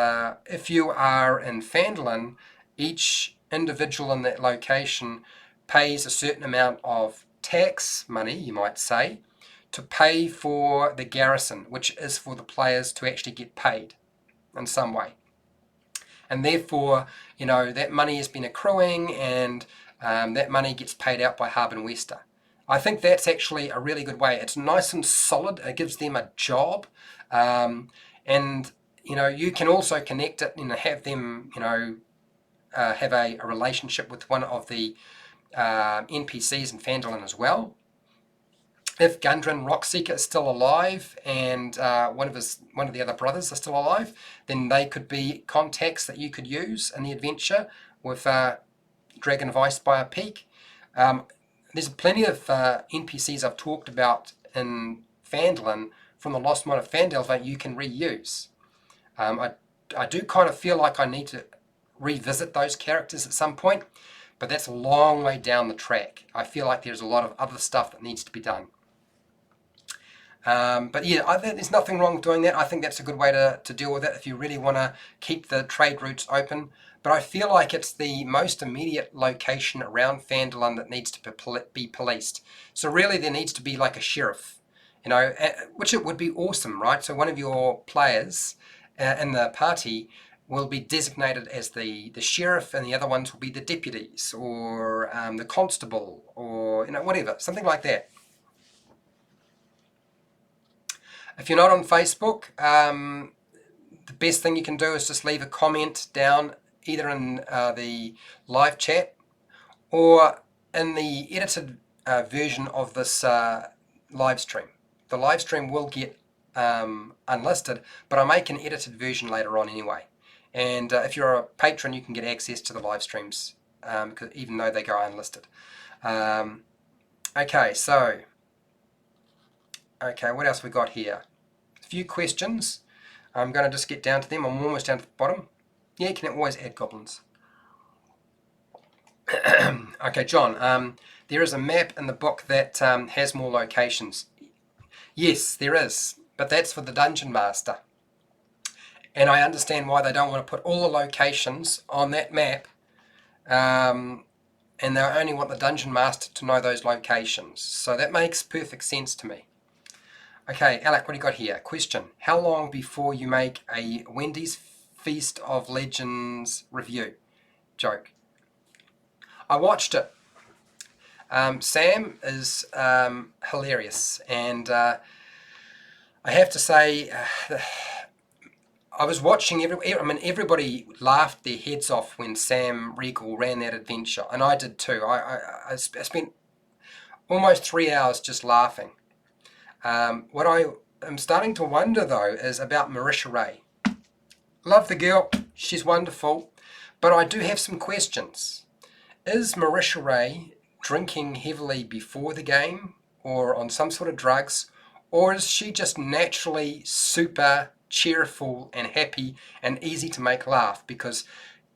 if you are in Phandalin, each individual in that location pays a certain amount of tax money, you might say, to pay for the garrison, which is for the players to actually get paid in some way. And therefore, that money has been accruing, and that money gets paid out by Harbin Wester. I think that's actually a really good way. It's nice and solid. It gives them a job, and you can also connect it and have them, have a relationship with one of the NPCs in Phandalin as well. If Gundren Rockseeker is still alive and one of the other brothers are still alive, then they could be contacts that you could use in the adventure with Dragon of Icespire Peak. There's plenty of NPCs I've talked about in Phandalin from the Lost Mine of Phandelver you can reuse. I do kind of feel like I need to revisit those characters at some point, but that's a long way down the track. I feel like there's a lot of other stuff that needs to be done. But yeah, there's nothing wrong with doing that. I think that's a good way to deal with it if you really want to keep the trade routes open. But I feel like it's the most immediate location around Phandalin that needs to be policed. So really there needs to be like a sheriff, which it would be awesome, right? So one of your players in the party will be designated as the sheriff, and the other ones will be the deputies or the constable, or whatever, something like that. If you're not on Facebook, the best thing you can do is just leave a comment down, either in the live chat or in the edited version of this live stream. The live stream will get unlisted, but I make an edited version later on anyway. And if you're a patron, you can get access to the live streams, even though they go unlisted. Okay, what else we got here? A few questions. I'm going to just get down to them. I'm almost down to the bottom. Yeah, you can always add goblins. Okay, John, there is a map in the book that has more locations. Yes, there is, but that's for the Dungeon Master. And I understand why they don't want to put all the locations on that map, and they only want the Dungeon Master to know those locations. So that makes perfect sense to me. Okay, Alec, what do you got here? Question: how long before you make a Wendy's Feast of Legends review? Joke. I watched it. Sam is hilarious, and I have to say, I was watching everybody laughed their heads off when Sam Regal ran that adventure, and I did too. I spent almost 3 hours just laughing. What I am starting to wonder though is about Marisha Ray. Love the girl, she's wonderful, but I do have some questions. Is Marisha Ray drinking heavily before the game, or on some sort of drugs, or is she just naturally super cheerful and happy and easy to make laugh? Because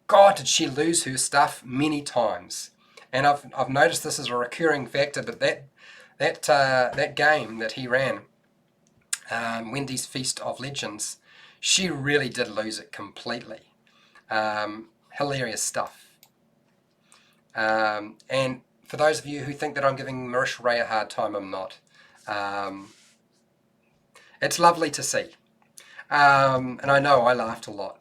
God, did she lose her stuff many times. And I've noticed this is a recurring factor, but that game that he ran, Wendy's Feast of Legends, she really did lose it completely. Hilarious stuff. And for those of you who think that I'm giving Marisha Ray a hard time, I'm not. It's lovely to see. And I know I laughed a lot.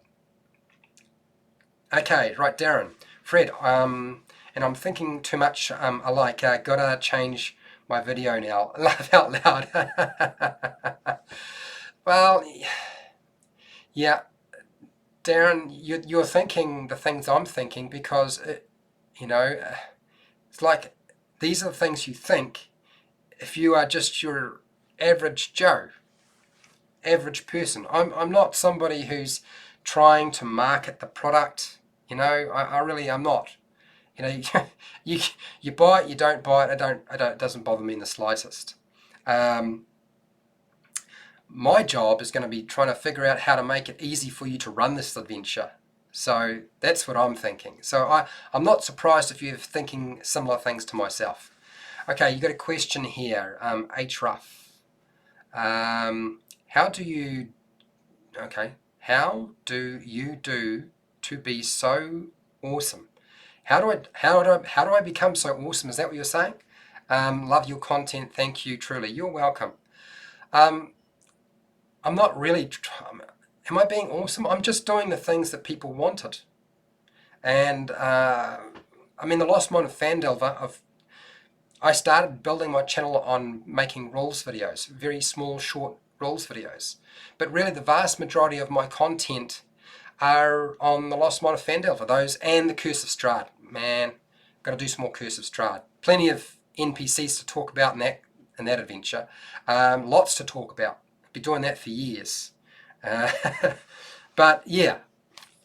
Okay, right, Darren. Fred, and I'm thinking too much alike. Gotta change my video now. Laugh out loud. Well, yeah, Darren, you're thinking the things I'm thinking because, it's like these are the things you think if you are just your average Joe, average person. I'm not somebody who's trying to market the product. I really am not. You buy it, you don't buy it. It doesn't bother me in the slightest. My job is going to be trying to figure out how to make it easy for you to run this adventure. So that's what I'm thinking. So I'm not surprised if you're thinking similar things to myself. Okay, you got a question here, hruf. How do you do to be so awesome? How do I become so awesome? Is that what you're saying? Love your content. Thank you, truly. You're welcome. I'm not really. Am I being awesome? I'm just doing the things that people wanted. And the Lost Mine of Fandelver, I started building my channel on making rules videos, very small, short rules videos. But really the vast majority of my content are on the Lost Mine of Fandelver, those and the Curse of Strahd. Man, got to do some more Curse of Strahd. Plenty of NPCs to talk about in that adventure. Lots to talk about. I've been doing that for years. But yeah,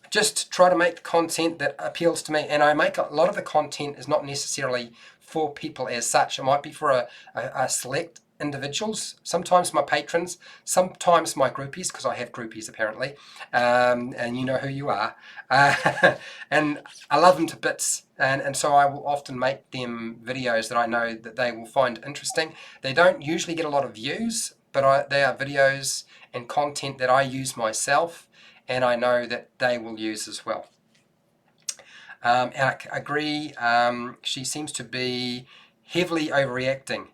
just try to make the content that appeals to me. And I make a lot of the content is not necessarily for people as such. It might be for a select individuals, sometimes my patrons, sometimes my groupies, because I have groupies apparently, and you know who you are, and I love them to bits, and so I will often make them videos that I know that they will find interesting. They don't usually get a lot of views, but they are videos and content that I use myself, and I know that they will use as well. I agree, she seems to be heavily overreacting.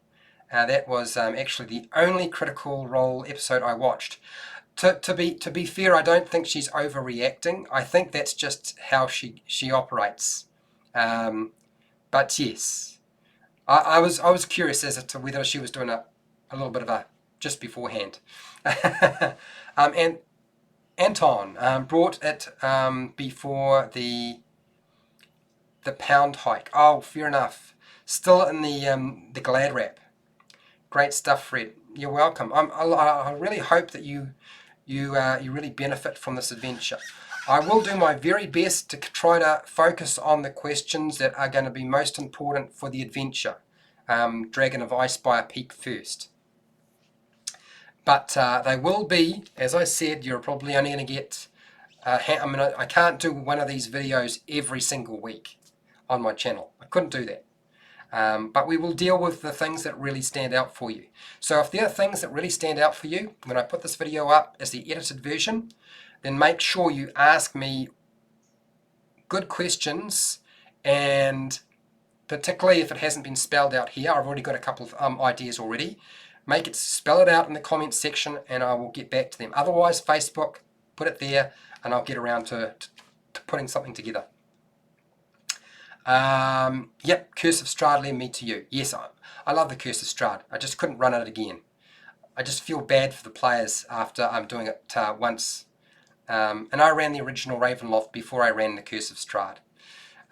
That was actually the only Critical Role episode I watched. To be fair, I don't think she's overreacting. I think that's just how she operates. But yes, I was curious as to whether she was doing a little bit of a just beforehand. And Anton brought it before the pound hike. Oh, fair enough. Still in the glad wrap. Great stuff, Fred. You're welcome. I really hope that you really benefit from this adventure. I will do my very best to try to focus on the questions that are going to be most important for the adventure. Dragon of Icespire Peak first. But they will be, as I said, you're probably only going to get... I can't do one of these videos every single week on my channel. I couldn't do that. But we will deal with the things that really stand out for you. So if there are things that really stand out for you, when I put this video up as the edited version, then make sure you ask me good questions, and particularly if it hasn't been spelled out here, I've already got a couple of ideas already. Spell it out in the comments section and I will get back to them. Otherwise, Facebook, put it there and I'll get around to putting something together. Yep, Curse of Strahd led me to you. Yes, I love the Curse of Strahd. I just couldn't run it again. I just feel bad for the players after I'm doing it once. And I ran the original Ravenloft before I ran the Curse of Strahd.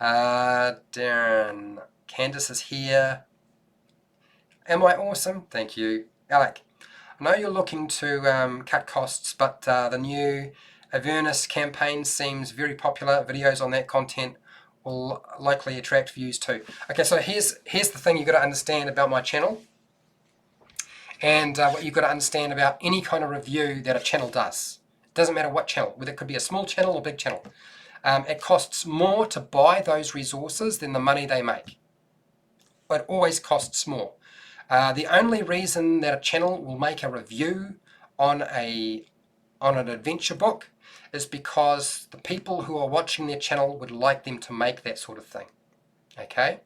Darren, Candace is here. Am I awesome? Thank you. Alec, I know you're looking to cut costs, but the new Avernus campaign seems very popular. Videos on that content will likely attract views too. Okay, so here's the thing you've got to understand about my channel, and what you've got to understand about any kind of review that a channel does. It doesn't matter what channel, whether it could be a small channel or big channel. It costs more to buy those resources than the money they make. it always costs more. The only reason that a channel will make a review on an adventure book is because the people who are watching their channel would like them to make that sort of thing. Okay?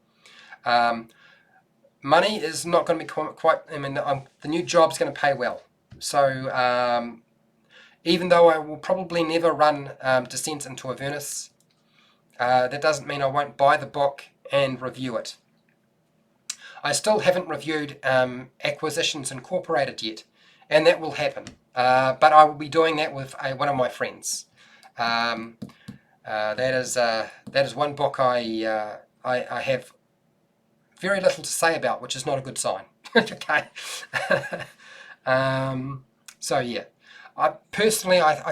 Money is not going to be quite, I mean, the new job's going to pay well. So even though I will probably never run Descent into Avernus, that doesn't mean I won't buy the book and review it. I still haven't reviewed Acquisitions Incorporated yet, and that will happen. But I will be doing that with one of my friends. That is one book I have very little to say about, which is not a good sign. Okay. So yeah, I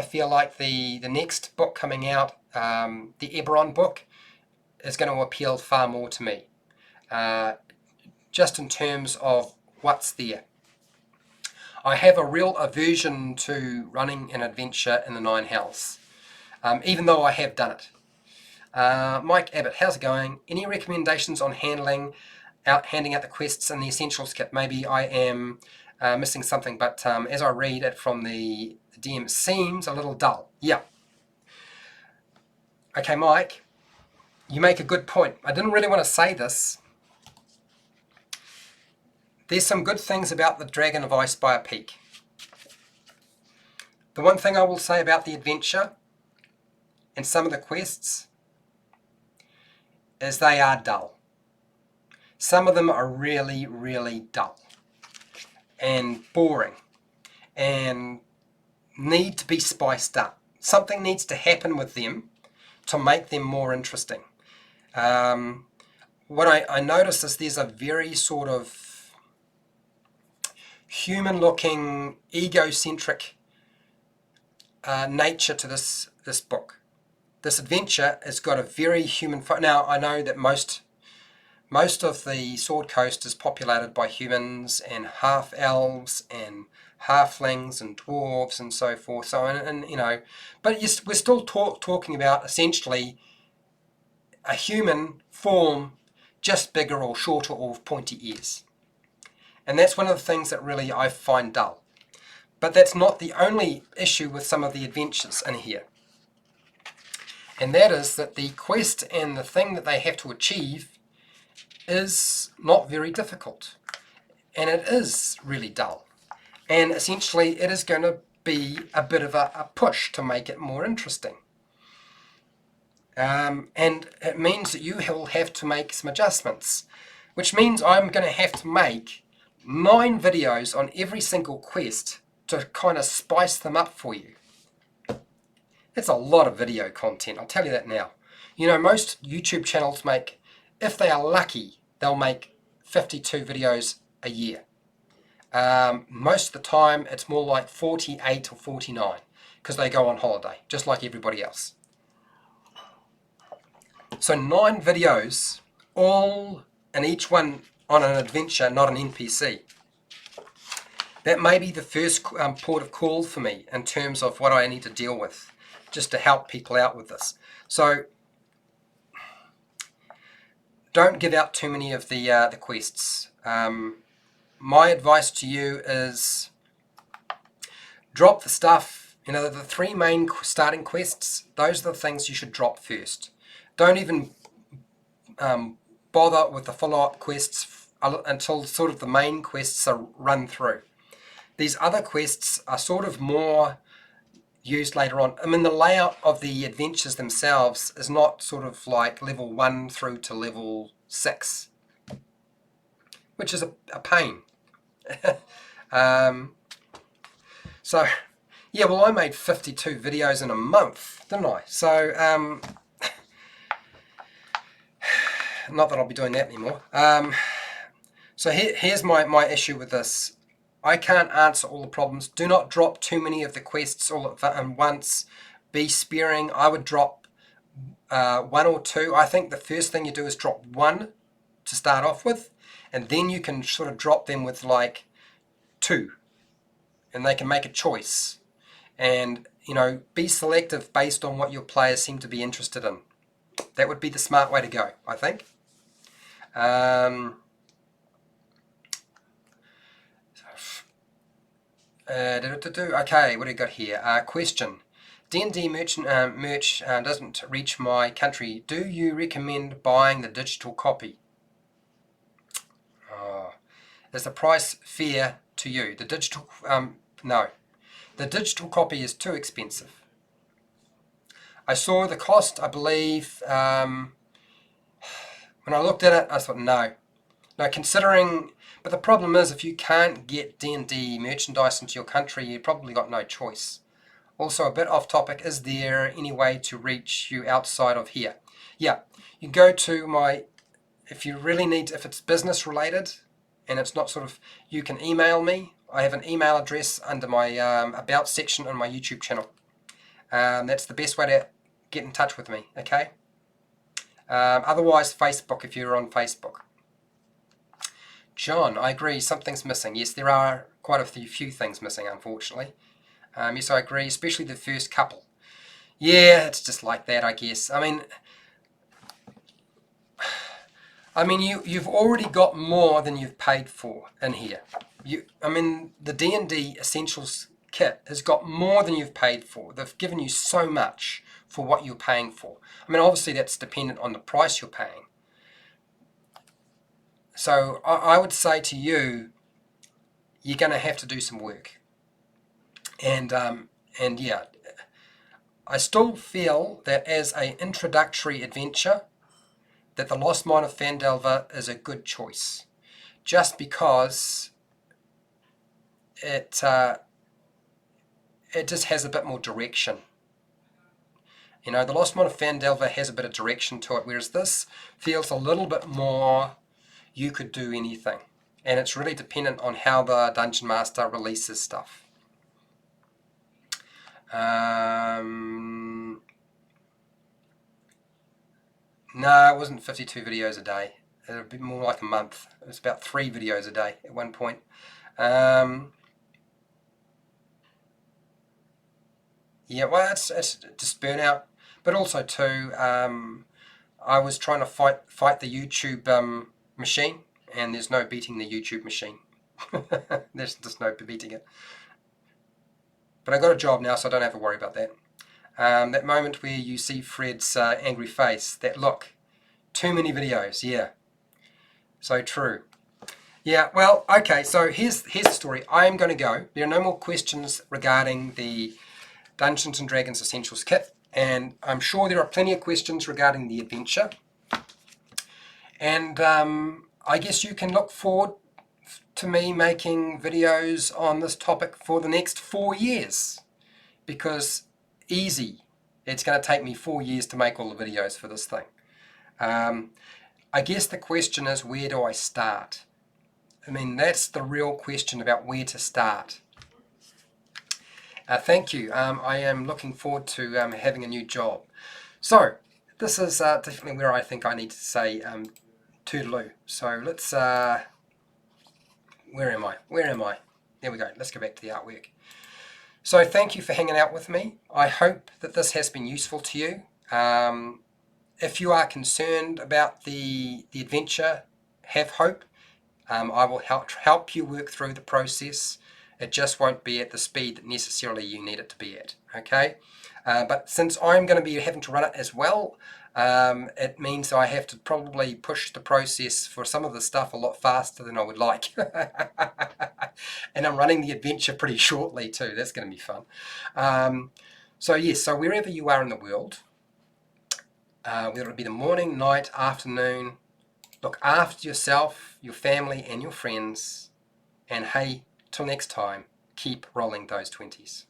feel like the next book coming out, the Eberron book, is going to appeal far more to me, just in terms of what's there. I have a real aversion to running an adventure in the Nine Hells, even though I have done it. Mike Abbott, how's it going? Any recommendations on handing out the quests and the Essentials kit? Maybe I am missing something, but as I read it from the DM, it seems a little dull. Yeah. Okay, Mike, you make a good point. I didn't really want to say this. There's some good things about the Dragon of Icespire Peak. The one thing I will say about the adventure and some of the quests is they are dull. Some of them are really, really dull and boring and need to be spiced up. Something needs to happen with them to make them more interesting. What I notice is there's a very sort of human-looking, egocentric nature to this book. This adventure has got a very human... Now, I know that most of the Sword Coast is populated by humans and half-elves and halflings and dwarves and so forth. So, and you know, but we're still talking about essentially a human form, just bigger or shorter or pointy ears. And that's one of the things that really I find dull. But that's not the only issue with some of the adventures in here. And that is that the quest and the thing that they have to achieve is not very difficult. And it is really dull. And essentially it is going to be a bit of a push to make it more interesting. And it means that you will have to make some adjustments. Which means I'm going to have to make 9 videos on every single quest to kind of spice them up for you. It's a lot of video content, I'll tell you that now. You know, most YouTube channels make, if they are lucky, they'll make 52 videos a year. Most of the time it's more like 48 or 49 because they go on holiday, just like everybody else. So 9 videos, all and each one on an adventure, not an NPC. That may be the first port of call for me in terms of what I need to deal with, just to help people out with this. So don't give out too many of the quests. My advice to you is drop the stuff. You know, the 3 main starting quests, those are the things you should drop first. Don't even bother with the follow-up quests until sort of the main quests are run through. These other quests are sort of more used later on. I mean, the layout of the adventures themselves is not sort of like level 1 through to level 6, which is a pain. So, yeah, well, I made 52 videos in a month, didn't I? So, not that I'll be doing that anymore. So here's my issue with this. I can't answer all the problems. Do not drop too many of the quests all at once. Be sparing. I would drop 1 or 2. I think the first thing you do is drop 1 to start off with, and then you can sort of drop them with like 2, and they can make a choice. And, you know, be selective based on what your players seem to be interested in. That would be the smart way to go, I think. Okay, what do we got here? Question. D&D merch doesn't reach my country. Do you recommend buying the digital copy? Oh. Is the price fair to you? The digital, no. The digital copy is too expensive. I saw the cost, I believe, when I looked at it, I thought, no. No, considering, but the problem is if you can't get D&D merchandise into your country, you've probably got no choice. Also, a bit off topic, is there any way to reach you outside of here? Yeah, you go to my, if you really need, if it's business related, and it's not sort of, you can email me. I have an email address under my about section on my YouTube channel. That's the best way to get in touch with me, okay? Otherwise, Facebook, if you're on Facebook. John, I agree, something's missing. Yes, there are quite a few things missing, unfortunately. Yes, I agree, especially the first couple. Yeah, it's just like that, I guess. I mean, you've already got more than you've paid for in here. The D&D Essentials kit has got more than you've paid for. They've given you so much for what you're paying for. I mean, obviously that's dependent on the price you're paying. So I would say to you, you're going to have to do some work. And yeah, I still feel that as an introductory adventure, that the Lost Mine of Phandelver is a good choice, just because it just has a bit more direction. You know, the Lost Mine of Phandelver has a bit of direction to it, whereas this feels a little bit more you could do anything. And it's really dependent on how the Dungeon Master releases stuff. No, it wasn't 52 videos a day. It would be more like a month. It was about 3 videos a day at one point. Yeah, well, it's just burnout. But also too, I was trying to fight the YouTube machine, and there's no beating the YouTube machine. There's just no beating it. But I got a job now, so I don't have to worry about that. That moment where you see Fred's angry face, that look, too many videos, yeah. So true. Yeah, well, okay, so here's the story. I am going to go. There are no more questions regarding the Dungeons & Dragons Essentials kit, and I'm sure there are plenty of questions regarding the adventure. And I guess you can look forward to me making videos on this topic for the next 4 years, because easy, it's going to take me 4 years to make all the videos for this thing. I guess the question is, where do I start? I mean, that's the real question about where to start. Thank you. I am looking forward to having a new job. So this is definitely where I think I need to say toodaloo. So let's, where am I? There we go. Let's go back to the artwork. So thank you for hanging out with me. I hope that this has been useful to you. If you are concerned about the adventure, have hope. I will help you work through the process. It just won't be at the speed that necessarily you need it to be at, okay? But since I'm going to be having to run it as well, it means I have to probably push the process for some of the stuff a lot faster than I would like. And I'm running the adventure pretty shortly too. That's going to be fun. So yes, so wherever you are in the world, whether it be the morning, night, afternoon, look after yourself, your family and your friends, and hey, till next time, keep rolling those 20s.